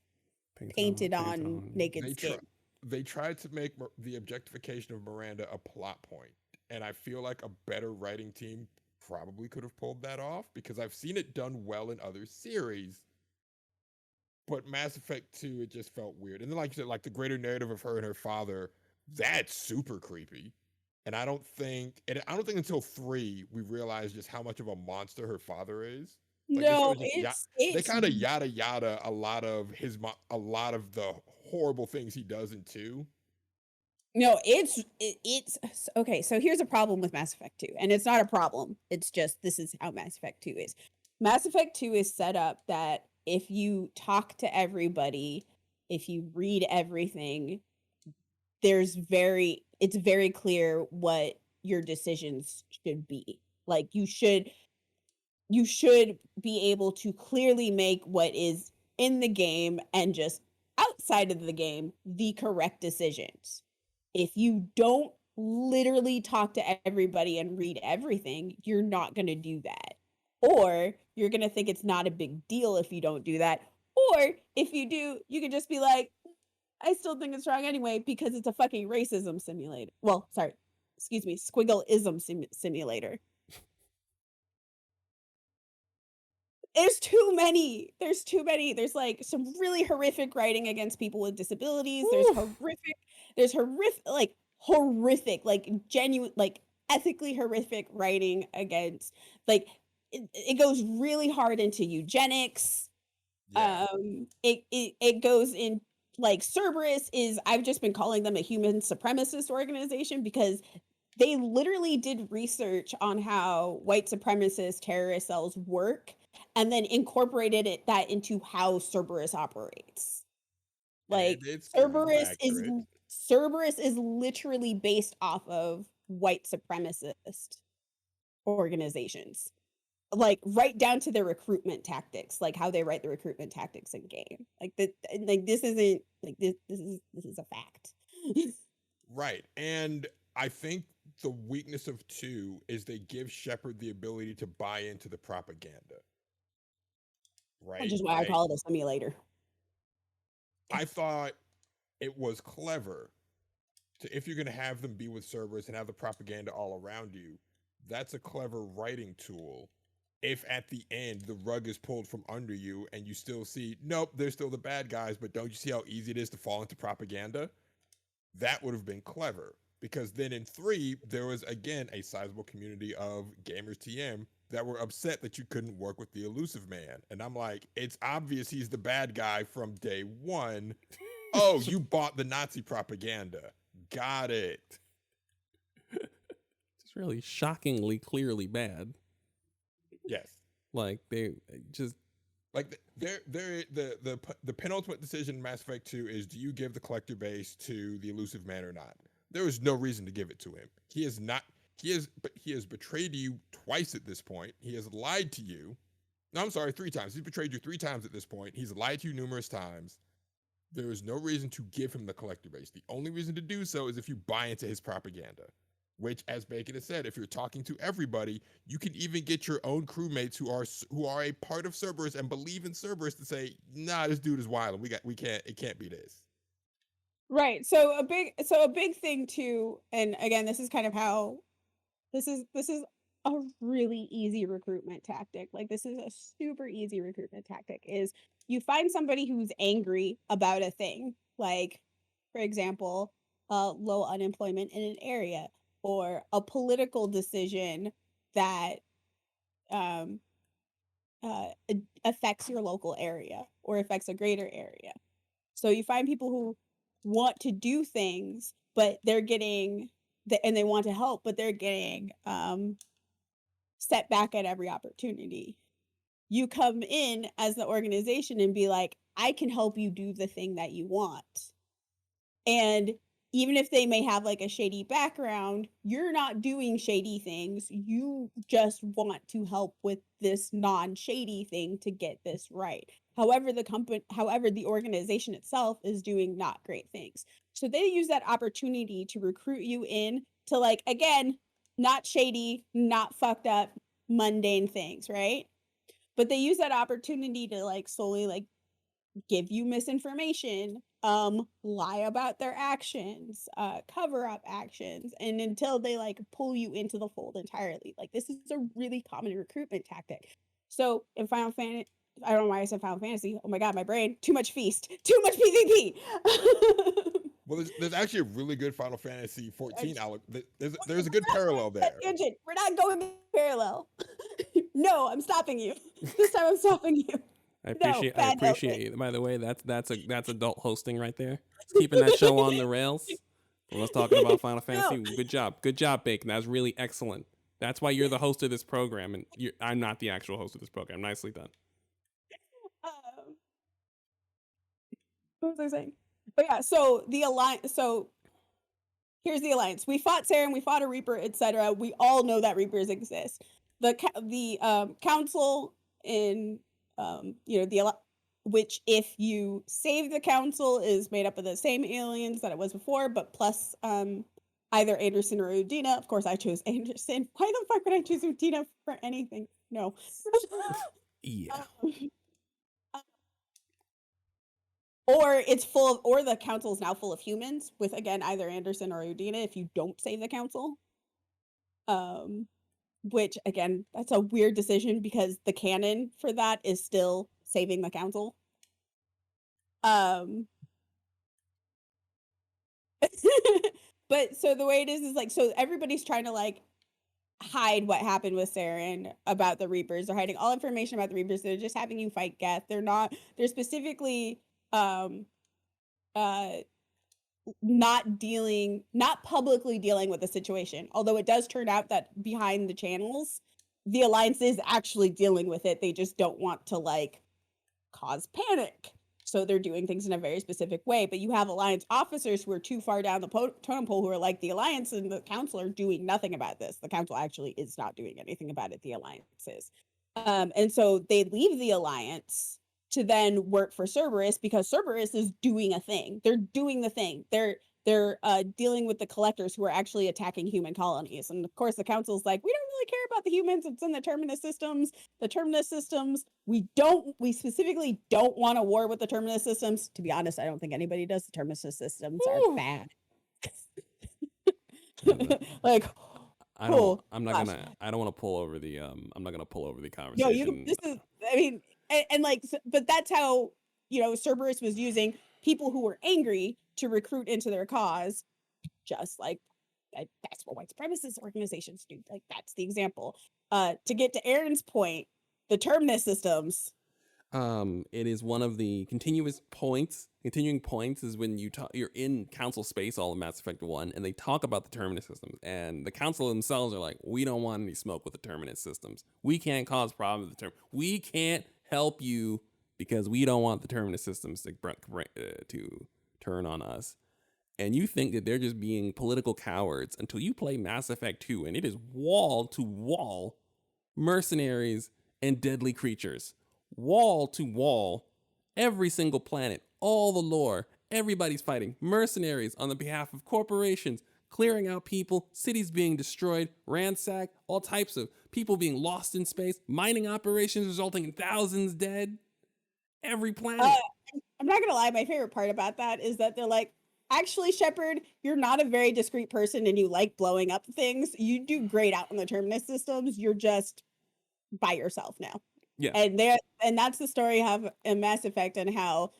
painted on naked skin. They tried to make the objectification of Miranda a plot point, and I feel like a better writing team probably could have pulled that off because I've seen it done well in other series. But Mass Effect 2, it just felt weird. And then, like you said, like the greater narrative of her and her father, that's super creepy. And I don't think until 3 we realize just how much of a monster her father is. Like No, they kind of yada yada a lot of the horrible things he does in 2. No, it's okay. So here's a problem with Mass Effect 2, and it's not a problem. It's just this is how Mass Effect 2 is. Mass Effect 2 is set up that if you talk to everybody, if you read everything, it's very clear what your decisions should be. Like you should be able to clearly make what is in the game and just outside of the game the correct decisions. If you don't literally talk to everybody and read everything, you're not going to do that. Or you're going to think it's not a big deal if you don't do that. Or if you do, you can just be like, I still think it's wrong anyway because it's a fucking racism simulator. Well, sorry, excuse me, squiggleism simulator. There's too many. There's like some really horrific writing against people with disabilities. There's horrific, like genuine, like ethically horrific writing against, like it goes really hard into eugenics. Yeah. It goes in, like Cerberus is, I've just been calling them a human supremacist organization because they literally did research on how white supremacist terrorist cells work and then incorporated that into how Cerberus operates. Like And it's kind of Cerberus is literally based off of white supremacist organizations. Like right down to their recruitment tactics, like how they write the recruitment tactics in game. Like this isn't like this is a fact. Right. And I think the weakness of 2 is they give Shepard the ability to buy into the propaganda. Right. Which is why I call it a simulator. I thought it was clever to, if you're going to have them be with Cerberus and have the propaganda all around you, that's a clever writing tool. If at the end the rug is pulled from under you and you still see, nope, they're still the bad guys, but don't you see how easy it is to fall into propaganda? That would have been clever, because then in 3, there was again a sizable community of gamers TM that were upset that you couldn't work with the Elusive Man. And I'm like, it's obvious he's the bad guy from day 1. Oh, you bought the Nazi propaganda. Got it. It's really shockingly clearly bad. Yes. Like they just like the penultimate decision in Mass Effect 2 is, do you give the collector base to the Elusive Man or not? There is no reason to give it to him. He has betrayed you twice at this point. He has lied to you. No, I'm sorry, 3 times. He's betrayed you 3 times at this point. He's lied to you numerous times. There is no reason to give him the collector base. The only reason to do so is if you buy into his propaganda. Which, as Bacon has said, if you're talking to everybody, you can even get your own crewmates who are a part of Cerberus and believe in Cerberus to say, nah, this dude is wild. It can't be this. Right. So a big thing too, and again, this is kind of how this is a really easy recruitment tactic. Like this is a super easy recruitment tactic, is you find somebody who's angry about a thing, like for example, low unemployment in an area, or a political decision that affects your local area or affects a greater area. So you find people who want to do things, but they're getting and they want to help, but they're getting set back at every opportunity. You come in as the organization and be like, I can help you do the thing that you want. And even if they may have like a shady background, you're not doing shady things. You just want to help with this non-shady thing to get this right. However, the organization itself is doing not great things. So they use that opportunity to recruit you in to, like, again, not shady, not fucked up, mundane things, right? But they use that opportunity to like solely like give you misinformation, lie about their actions, cover up actions, and until they like pull you into the fold entirely. Like this is a really common recruitment tactic. So in Final Fantasy, I don't know why I said Final Fantasy. Oh my god, my brain. Too much feast. Too much PvP. Well, there's actually a really good Final Fantasy 14. There's a good parallel there. We're not going parallel. No, I'm stopping you. This time I'm stopping you. I appreciate you. By the way, that's adult hosting right there. It's keeping that show on the rails. Well, let's talk about Final Fantasy. No. Good job, Bacon. That's really excellent. That's why you're the host of this program, and I'm not the actual host of this program. Nicely done. What was I saying? But yeah, so the alliance. So here's the alliance. We fought Saren, we fought a Reaper, etc. We all know that Reapers exist. The council in which if you save the council is made up of the same aliens that it was before, but plus either Anderson or Udina. Of course, I chose Anderson. Why the fuck would I choose Udina for anything? No. Yeah. Or the council is now full of humans with, again, either Anderson or Udina if you don't save the council. Which, again, that's a weird decision because the canon for that is still saving the council. But so the way it is like, so everybody's trying to like hide what happened with Saren about the Reapers. They're hiding all information about the Reapers. They're just having you fight Geth. They're specifically not publicly dealing with the situation. Although it does turn out that behind the channels, the Alliance is actually dealing with it. They just don't want to like cause panic. So they're doing things in a very specific way. But you have Alliance officers who are too far down the totem pole who are like, the Alliance and the Council are doing nothing about this. The Council actually is not doing anything about it. The Alliance is. And so they leave the Alliance to then work for Cerberus because Cerberus is doing a thing. They're doing the thing. They're dealing with the collectors who are actually attacking human colonies. And of course, the Council's like, we don't really care about the humans. It's in the Terminus systems. The Terminus systems, we specifically don't want a war with the Terminus systems. To be honest, I don't think anybody does. The Terminus systems are bad. Like, I cool. don't. I'm not Gosh. gonna. I don't want to pull over the. I'm not gonna pull over the No, conversation. this is, I mean, and like, but that's how, Cerberus was using people who were angry to recruit into their cause, just like that's what white supremacist organizations do. Like, that's the example. To get to Aaron's point, the Terminus systems. It is one of the continuing points is when you're in council space all in Mass Effect 1 and they talk about the Terminus systems and the council themselves are like, we don't want any smoke with the Terminus systems. We can't cause problems with the we can't help you because we don't want the Terminus systems to turn on us. And you think that they're just being political cowards until you play Mass Effect 2 and it is wall to wall mercenaries and deadly creatures. Wall to wall, every single planet, all the lore, everybody's fighting mercenaries on the behalf of corporations, clearing out people, cities being destroyed, ransacked, all types of people being lost in space, mining operations resulting in thousands dead. Every planet. I'm not gonna lie, my favorite part about that is that they're like, actually, Shepard, you're not a very discreet person and you like blowing up things. You do great out in the Terminus systems. You're just by yourself now. Yeah. And that's the story I have in Mass Effect and how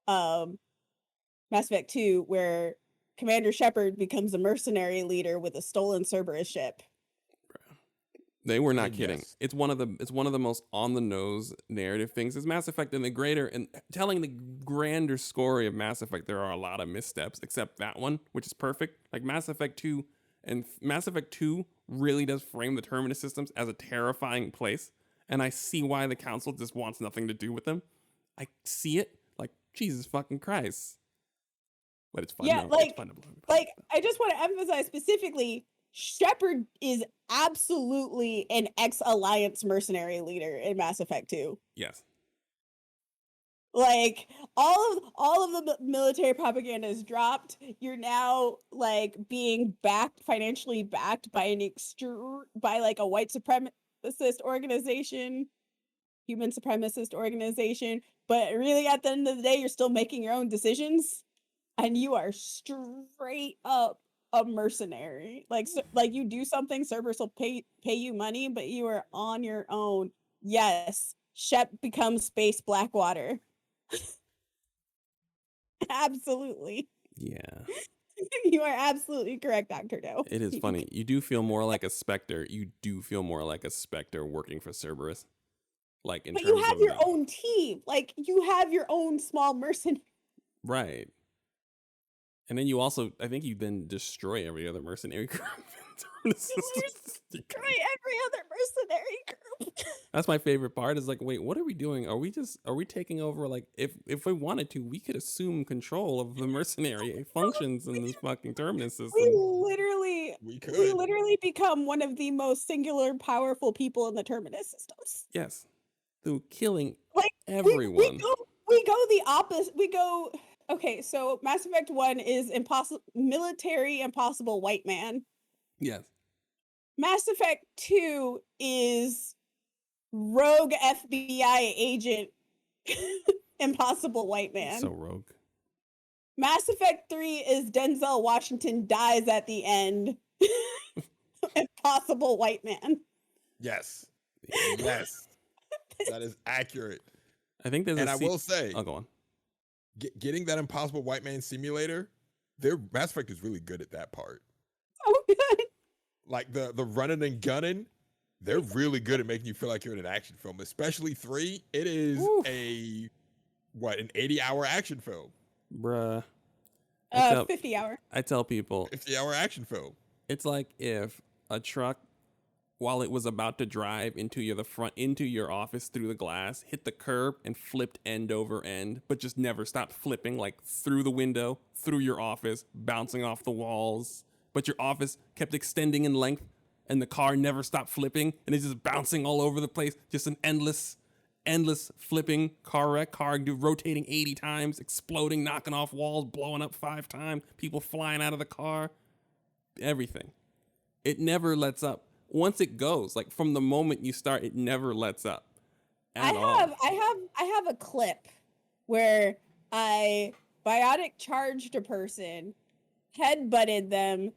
Mass Effect 2, where Commander Shepard becomes a mercenary leader with a stolen Cerberus ship. They were not Yes. kidding. It's one of the most on the nose narrative things. Is Mass Effect and telling the grander story of Mass Effect, there are a lot of missteps, except that one, which is perfect. Like Mass Effect 2 and Mass Effect 2 really does frame the Terminus systems as a terrifying place. And I see why the council just wants nothing to do with them. I see it. Like, Jesus fucking Christ. But it's fun. Yeah, it's fun to blow. Like, I just want to emphasize specifically, Shepard is absolutely an ex-Alliance mercenary leader in Mass Effect 2. Yes. Like, all of the military propaganda is dropped. You're now like being financially backed by by like a white supremacist organization, human supremacist organization. But really, at the end of the day, you're still making your own decisions, and you are straight up a mercenary. Like, like you do something, Cerberus will pay you money, but you are on your own. Yes, Shep becomes Space Blackwater. Absolutely. Yeah. You are absolutely correct, Dr. Doe. It is funny. You do feel more like a Spectre. You do feel more like a Spectre working for Cerberus. Like in But terms you have of your own team. Like, you have your own small mercenary. Right. And then you also, I think you then destroy every other mercenary group. Destroy every other mercenary group. That's my favorite part is like, wait, what are we doing? Are we taking over? Like, if we wanted to, we could assume control of the mercenary functions in this fucking Terminus system. We could. We literally become one of the most singular, powerful people in the Terminus systems. Yes. Through killing Like, everyone. We go the opposite. Okay, so Mass Effect 1 is military impossible white man. Yes. Mass Effect 2 is rogue FBI agent impossible white man. So rogue. Mass Effect 3 is Denzel Washington dies at the end. Impossible white man. Yes. Yes. That is accurate. I think there's I will say, oh, go on. Getting that impossible white man simulator, their Mass Effect is really good at that part. Oh, good. Like the running and gunning, they're really good at making you feel like you're in an action film. Especially 3, it is an 80-hour action film. Bruh. 50 hour. I tell people 50-hour action film. it's like if a truck while it was about to drive into your office through the glass, hit the curb and flipped end over end, but just never stopped flipping, like through the window, through your office, bouncing off the walls. But your office kept extending in length and the car never stopped flipping and it's just bouncing all over the place. Just an endless flipping car wreck, rotating 80 times, exploding, knocking off walls, blowing up 5 times, people flying out of the car, everything. It never lets up. Once it goes, like from the moment you start, it never lets up at all. I have a clip where I biotic charged a person, headbutted them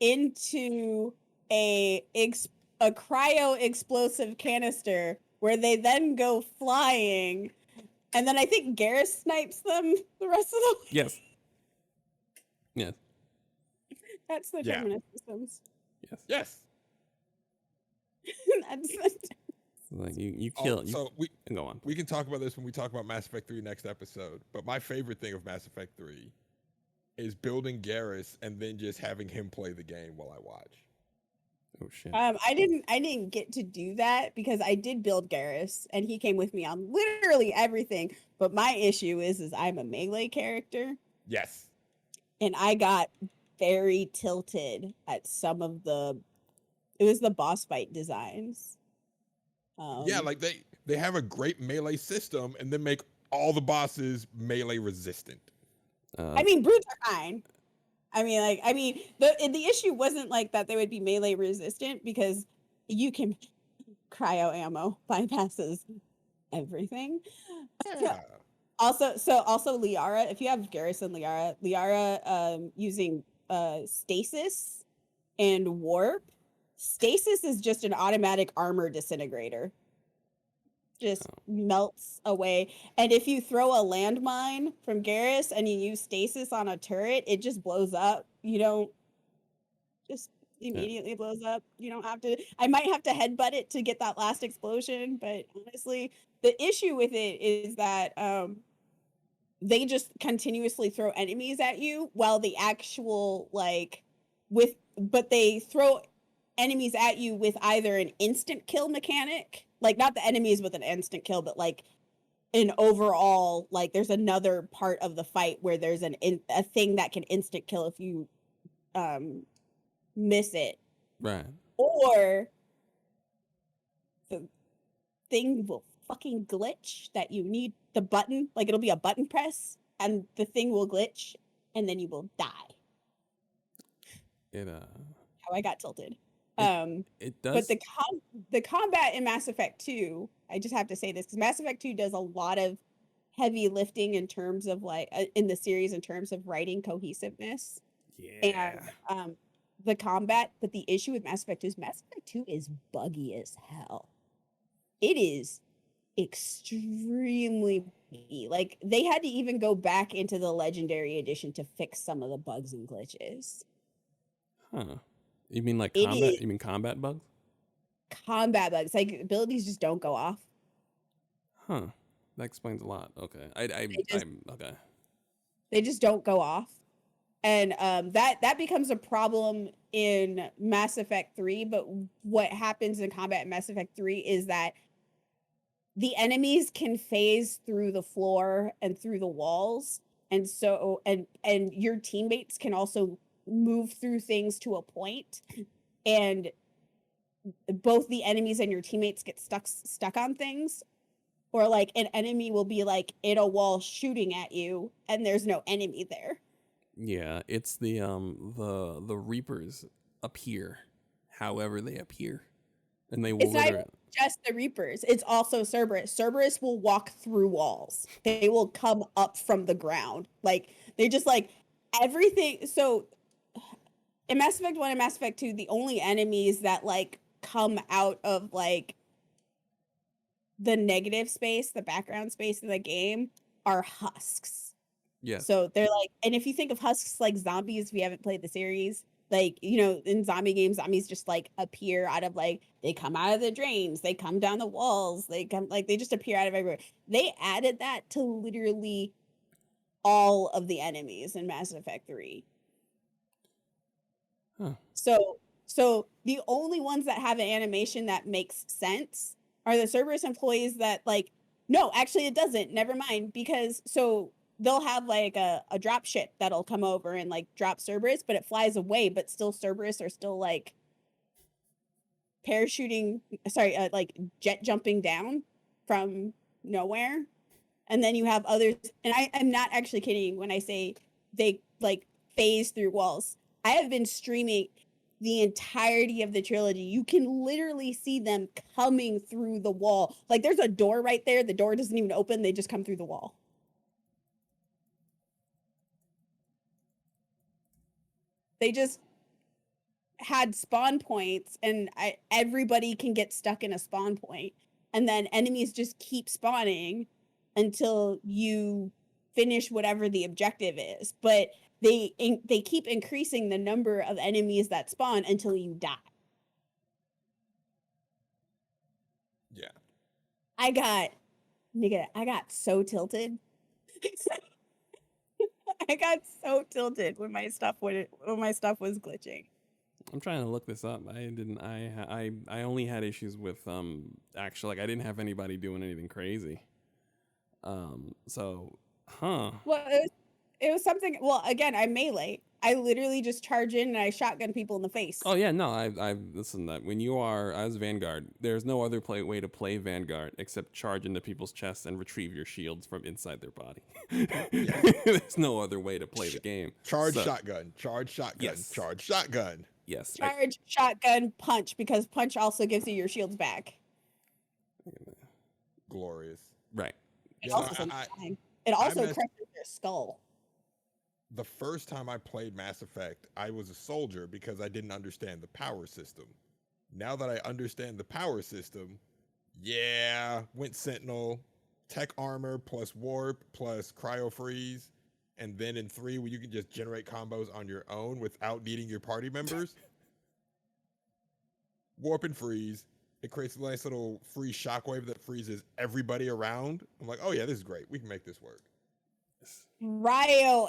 into a cryo explosive canister where they then go flying, and then I think Garrus snipes them the rest of the way. Yes. Yes. That's the Yeah. Terminus systems. Yes. Yes. That's Like you kill. So go on. we can talk about this when we talk about Mass Effect 3 next episode. But my favorite thing of Mass Effect 3 is building Garrus and then just having him play the game while I watch. Oh shit. I didn't get to do that because I did build Garrus and he came with me on literally everything. But my issue is I'm a melee character Yes. and I got very tilted at some of it was the boss fight designs. Yeah, like they have a great melee system and then make all the bosses melee resistant. I mean, brutes are fine. I mean, the issue wasn't like that they would be melee resistant because you can cryo ammo bypasses everything. Yeah. Also Liara, if you have Garrus and Liara using stasis and warp. Stasis is just an automatic armor disintegrator. Just melts away. And if you throw a landmine from Garrus and you use stasis on a turret, it just blows up. You don't just immediately blows up. You don't have to. I might have to headbutt it to get that last explosion, but honestly, the issue with it is that they just continuously throw enemies at you while the actual but they throw enemies at you with either an instant kill mechanic, like not the enemies with an instant kill, but like an overall, like there's another part of the fight where there's a thing that can instant kill if you miss it. Right. Or the thing will fucking glitch that you need the button, like it'll be a button press and the thing will glitch and then you will die. How I got tilted. It does. But the combat in Mass Effect 2, I just have to say this because Mass Effect 2 does a lot of heavy lifting in terms of in the series in terms of writing cohesiveness. Yeah. And the combat, but the issue with Mass Effect 2 is Mass Effect 2 is buggy as hell. It is extremely buggy. Like they had to even go back into the Legendary Edition to fix some of the bugs and glitches. Huh. You mean like combat? You mean combat bugs? Combat bugs, like abilities just don't go off. Huh. That explains a lot. Okay. I'm okay. They just don't go off. And that becomes a problem in Mass Effect 3, but what happens in combat in Mass Effect 3 is that the enemies can phase through the floor and through the walls. And so and your teammates can also move through things to a point, and both the enemies and your teammates get stuck on things, or like an enemy will be like in a wall shooting at you and there's no enemy there. Yeah, it's the Reapers appear however they appear, and they will It's not just the Reapers, it's also Cerberus. Cerberus will walk through walls. They will come up from the ground. Like they just like everything. So in Mass Effect 1 and Mass Effect 2, the only enemies that like come out of like the negative space, the background space in the game are husks. Yeah. So they're like, and if you think of husks like zombies, if you haven't played the series, like, you know, in zombie games, zombies just like appear out of like, they come out of the drains, they come down the walls, they come like, they just appear out of everywhere. They added that to literally all of the enemies in Mass Effect 3. Huh. So So the only ones that have an animation that makes sense are the Cerberus employees that like, no, actually it doesn't. Never mind. Because so they'll have like a drop ship that'll come over and like drop Cerberus, but it flies away, but still Cerberus are still like parachuting, like jet jumping down from nowhere. And then you have others, and I'm not actually kidding when I say they like phase through walls. I have been streaming the entirety of the trilogy. You can literally see them coming through the wall. Like there's a door right there. The door doesn't even open. They just come through the wall. They just had spawn points, and everybody can get stuck in a spawn point, and then enemies just keep spawning until you finish whatever the objective is. But they keep increasing the number of enemies that spawn until you die. Yeah. I got so tilted. I got so tilted when my stuff was glitching. I'm trying to look this up. I only had issues with actually, like, I didn't have anybody doing anything crazy. So, huh. Well, it was something. Well, again, I'm melee. I literally just charge in and I shotgun people in the face. Oh yeah, no, I listen to that. When you are as Vanguard, there's no other way to play Vanguard except charge into people's chests and retrieve your shields from inside their body. There's no other way to play the game. Charge So, shotgun. Charge shotgun. Yes. Charge shotgun. Yes. Charge, shotgun, punch, because punch also gives you your shields back. Glorious. Right. It Yeah, also, I- sometimes it also messed- crushes your skull. The first time I played Mass Effect, I was a soldier because I didn't understand the power system. Now that I understand the power system, yeah, went Sentinel, tech armor plus warp plus cryo freeze, and then in 3 where you can just generate combos on your own without needing your party members. Warp and freeze. It creates a nice little free shockwave that freezes everybody around. I'm like, oh yeah, this is great. We can make this work. Cryo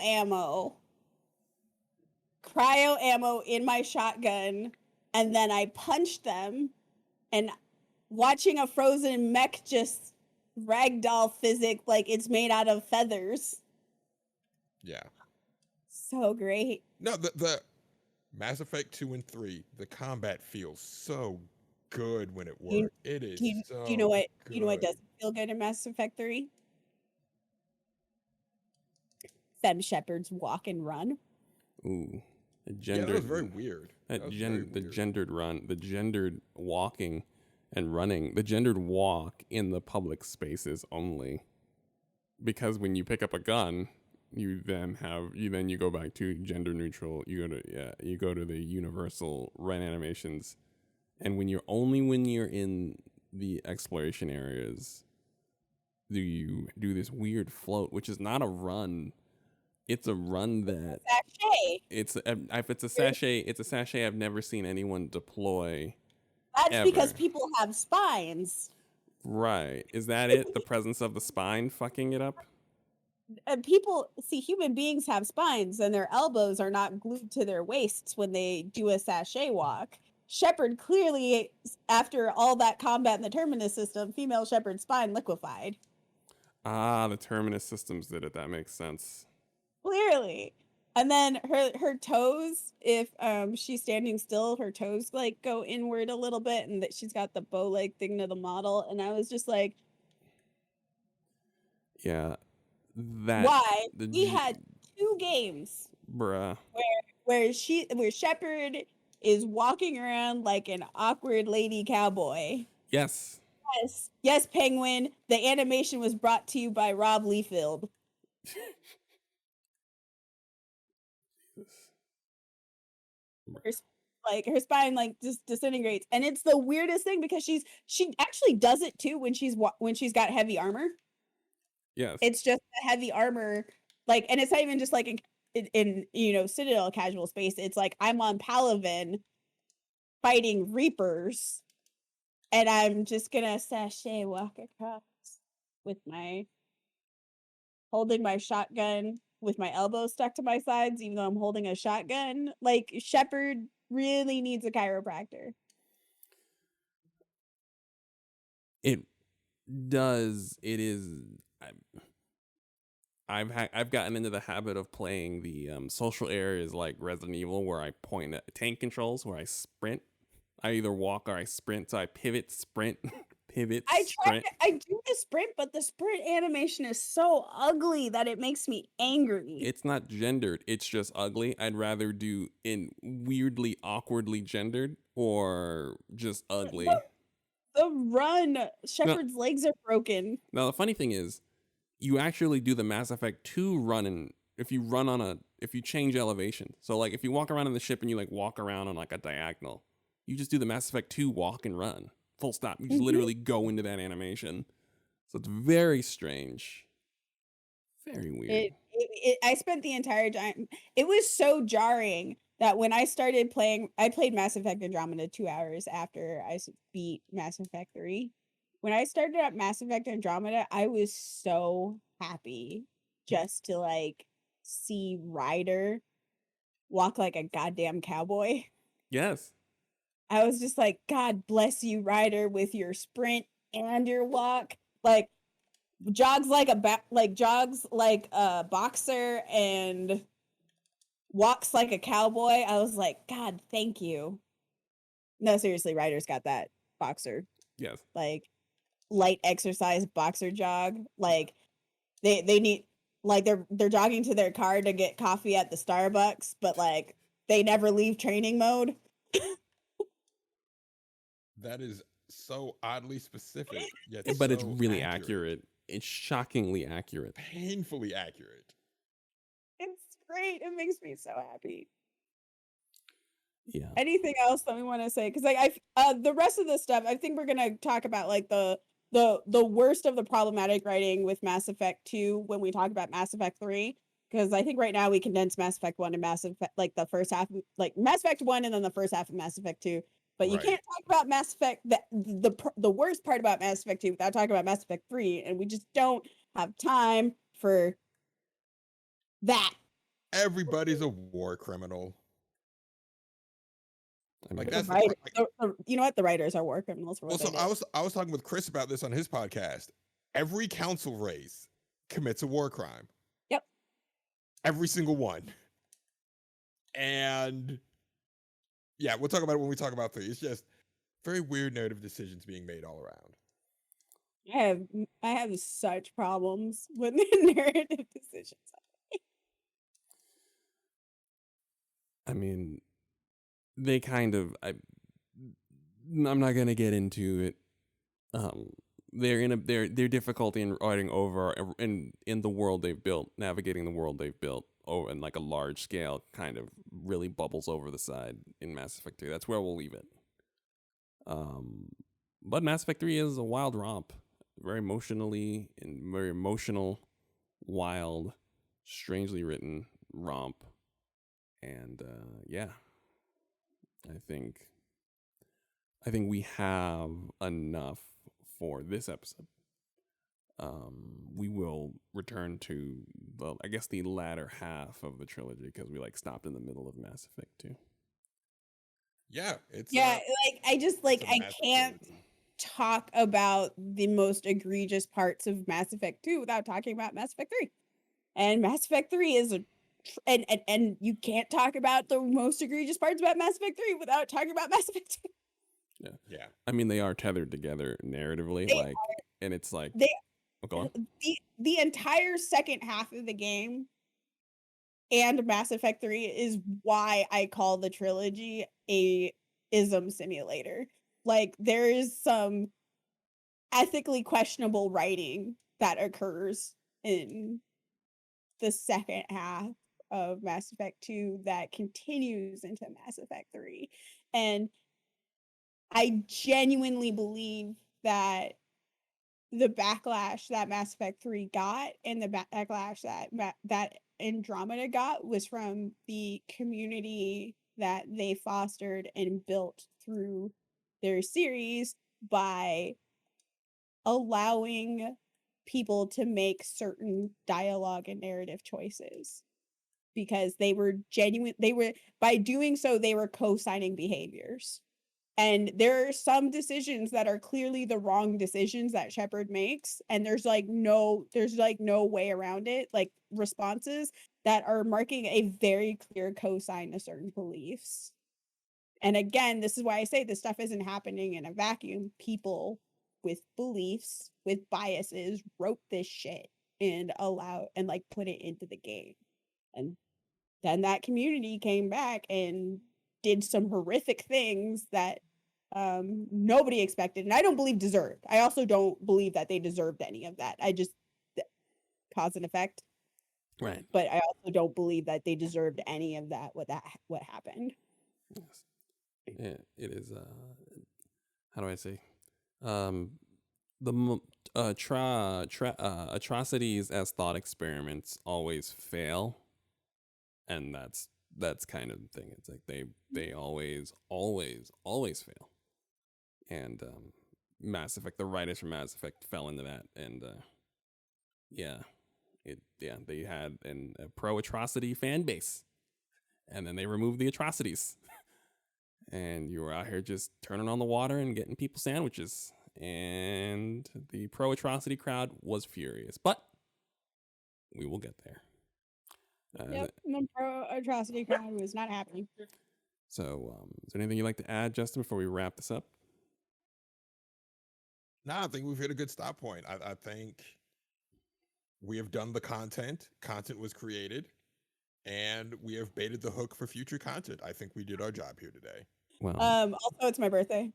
ammo in my shotgun, and then I punched them, and watching a frozen mech just ragdoll physics like it's made out of feathers. Yeah. So great. No, the Mass Effect 2 and 3, the combat feels so good when it works. It is Do you so know what good. doesn't feel good in Mass Effect 3? Fem Shepard's walk and run. Ooh. The Yeah, gendered, that was very weird. that That was gen- very the weird. gendered run, the gendered walking and running, the gendered walk in the public spaces only. Because when you pick up a gun, you then go back to gender neutral. You go to the universal run animations, and when you're in the exploration areas, do you do this weird float, which is not a run. It's a run that Sachet. if it's a sachet I've never seen anyone deploy. That's because Ever. people have spines. Right. Is that it? The presence of the spine fucking it up? And people see human beings have spines, and their elbows are not glued to their waists when they do a sachet walk. Shepard clearly, after all that combat in the Terminus system, female Shepard's spine liquefied. Ah, the Terminus systems did it. That makes sense. Clearly. And then her toes, if she's standing still, her toes like go inward a little bit, and that she's got the bow leg thing to the model. And I was just like, Yeah. That why? the We G- had 2 games bruh. where Shepard is walking around like an awkward lady cowboy. Yes. Yes, Penguin. The animation was brought to you by Rob Liefeld. Her spine like just disintegrates, and it's the weirdest thing because she actually does it too when she's got heavy armor. Yes. It's just the heavy armor, like, and it's not even just like in Citadel casual space. It's like I'm on Palaven fighting Reapers, and I'm just gonna sashay walk across with holding my shotgun with my elbows stuck to my sides, even though I'm holding a shotgun. Like Shepard really needs a chiropractor. It does. It is. I've gotten into the habit of playing the social areas like Resident Evil, where I point at tank controls, where I sprint. I either walk or I sprint. So I pivot, sprint, pivot, sprint. I do the sprint, but the sprint animation is so ugly that it makes me angry. It's not gendered. It's just ugly. I'd rather do in weirdly, awkwardly gendered or just ugly. The run, Shepard's legs are broken. Now the funny thing is, you actually do the Mass Effect 2 run, and if you change elevation. So like if you walk around in the ship and you like walk around on like a diagonal, you just do the Mass Effect 2 walk and run. Full stop. You just literally go into that animation. So it's very strange. Very weird. I spent the entire time. It was so jarring that when I started playing, I played Mass Effect Andromeda 2 hours after I beat Mass Effect 3. When I started at Mass Effect Andromeda, I was so happy just to like see Ryder walk like a goddamn cowboy. Yes. I was just like, God bless you, Ryder, with your sprint and your walk. Like jogs like a boxer and walks like a cowboy. I was like, God, thank you. No, seriously, Ryder's got that boxer, Yes. like light exercise boxer jog. Like they need, like they're jogging to their car to get coffee at the Starbucks, but like they never leave training mode. That is so oddly specific, yet But it's so really accurate. It's shockingly accurate. Painfully accurate. It's great. It makes me so happy. Yeah. Anything else that we want to say? Because like the rest of the stuff, I think we're gonna talk about like the worst of the problematic writing with Mass Effect 2 when we talk about Mass Effect 3. Because I think right now we condense Mass Effect 1 and Mass Effect, like the first half, like Mass Effect 1 and then the first half of Mass Effect 2. But you Right. can't talk about Mass Effect, the worst part about Mass Effect 2 without talking about Mass Effect 3. And we just don't have time for that. Everybody's a war criminal. I mean, Like The that's the writer- like, you know what? The writers are war criminals for what well, they so did. I was talking with Chris about this on his podcast. Every council race commits a war crime. Yep. Every single one. And yeah, we'll talk about it when we talk about 3. It's just very weird narrative decisions being made all around. I have such problems with the narrative decisions. I mean, they kind of. I'm not gonna get into it. They're in their difficulty in writing over in the world they've built, navigating the world they've built over in like a large scale, kind of really bubbles over the side in Mass Effect 2. That's where we'll leave it. But Mass Effect 3 is a wild romp, very emotional, wild, strangely written romp, and yeah, I think we have enough for this episode. We will return to the latter half of the trilogy because we like stopped in the middle of Mass Effect 2. Yeah, it's Yeah, like I just like it's a I massive can't trilogy. talk about the most egregious parts of Mass Effect 2 without talking about Mass Effect 3. And Mass Effect 3 is and you can't talk about the most egregious parts about Mass Effect 3 without talking about Mass Effect 2. Yeah. I mean, they are tethered together narratively, They and it's like, They go on. the entire second half of the game and Mass Effect 3 is why I call the trilogy a ism simulator. Like there is some ethically questionable writing that occurs in the second half of Mass Effect 2 that continues into Mass Effect 3. And I genuinely believe that the backlash that Mass Effect 3 got and the backlash that Andromeda got was from the community that they fostered and built through their series by allowing people to make certain dialogue and narrative choices. because they were by doing so, they were co-signing behaviors. And there are some decisions that are clearly the wrong decisions that Shepard makes, and there's no way around it, like responses that are marking a very clear cosign to certain beliefs. And again, this is why I say this stuff isn't happening in a vacuum. People with beliefs, with biases, wrote this shit and put it into the game. And then that community came back and did some horrific things that nobody expected, and I don't believe deserved. I also don't believe that they deserved any of that. Cause and effect, Right. but I also don't believe that they deserved any of that. What happened? Yes. Yeah, it is. How do I say? Atrocities as thought experiments always fail, and that's kind of the thing. It's like they always fail. And Mass Effect, the writers from Mass Effect fell into that, and they had a pro atrocity fan base, and then they removed the atrocities, and you were out here just turning on the water and getting people sandwiches, and the pro atrocity crowd was furious, but we will get there. Yep, the pro atrocity crowd was not happy. So, is there anything you'd like to add, Justin, before we wrap this up? No, I think we've hit a good stop point. I think we have done the content. Content was created, and we have baited the hook for future content. I think we did our job here today. Well, also, it's my birthday.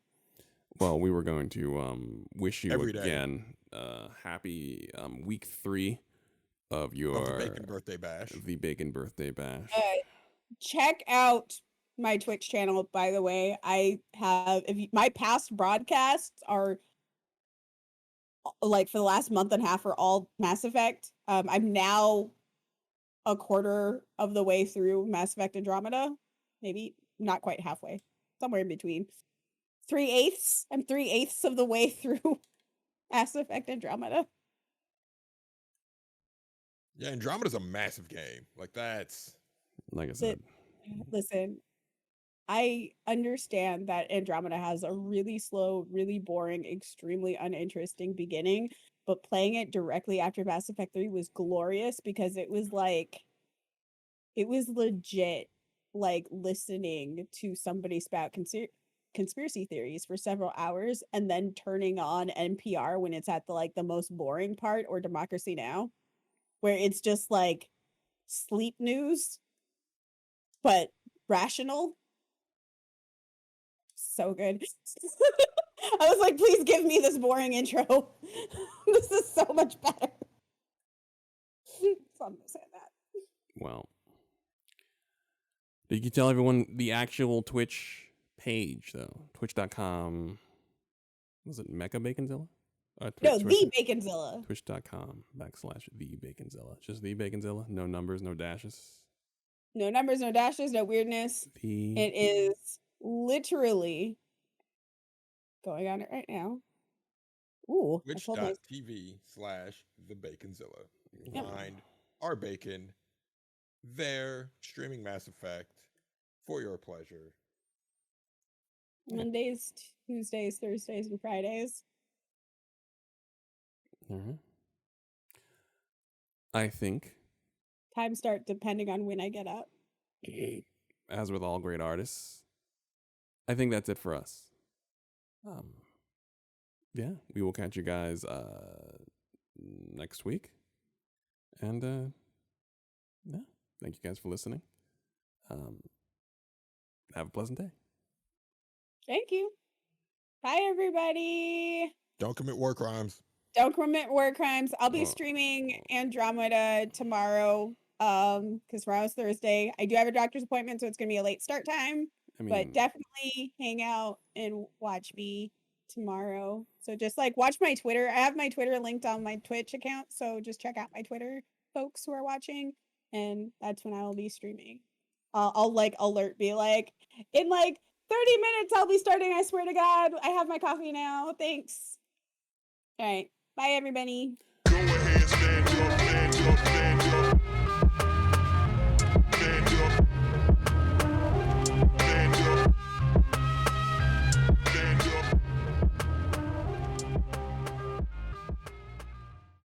Well, we were going to wish you Every day. again happy week 3 of your the Bacon Birthday Bash. The Bacon Birthday Bash. Check out my Twitch channel, by the way. My past broadcasts are like for the last month and a half are all Mass Effect. I'm now a quarter of the way through Mass Effect Andromeda, maybe not quite halfway, somewhere in between. 3/8. I'm 3/8 of the way through Mass Effect Andromeda. Yeah, Andromeda's a massive game. Like that's like I said. Listen, I understand that Andromeda has a really slow, really boring, extremely uninteresting beginning, but playing it directly after Mass Effect 3 was glorious because it was legit like listening to somebody spout conspiracy theories for several hours and then turning on NPR when it's at the most boring part, or Democracy Now, where it's just like sleep news, but rational. So good. I was like, please give me this boring intro. This is so much better. So I'm gonna say that. Well, did you tell everyone the actual Twitch page though? Twitch.com. Was it Mecha Baconzilla? No, The Baconzilla. Twitch.com/The Baconzilla. Just The Baconzilla. No numbers, no dashes. No numbers, no dashes, no weirdness. It is literally going on it right now. Ooh. Twitch.tv/The Baconzilla. You can find our bacon there, streaming Mass Effect for your pleasure. Mondays, Tuesdays, Thursdays, and Fridays. Mm-hmm. I think Time start depending on when I get up. As with all great artists, I think that's it for us. Yeah, we will catch you guys next week. And yeah, thank you guys for listening. Have a pleasant day. Thank you. Bye, everybody. Don't commit war crimes. Don't commit war crimes. I'll be streaming Andromeda tomorrow. Because tomorrow's Thursday. I do have a doctor's appointment, so it's gonna be a late start time. But definitely hang out and watch me tomorrow. So just watch my Twitter. I have my Twitter linked on my Twitch account, so just check out my Twitter, folks who are watching, and that's when I will be streaming. I'll alert be in 30 minutes I'll be starting. I swear to God, I have my coffee now. Thanks. All right, bye everybody. Go ahead, stand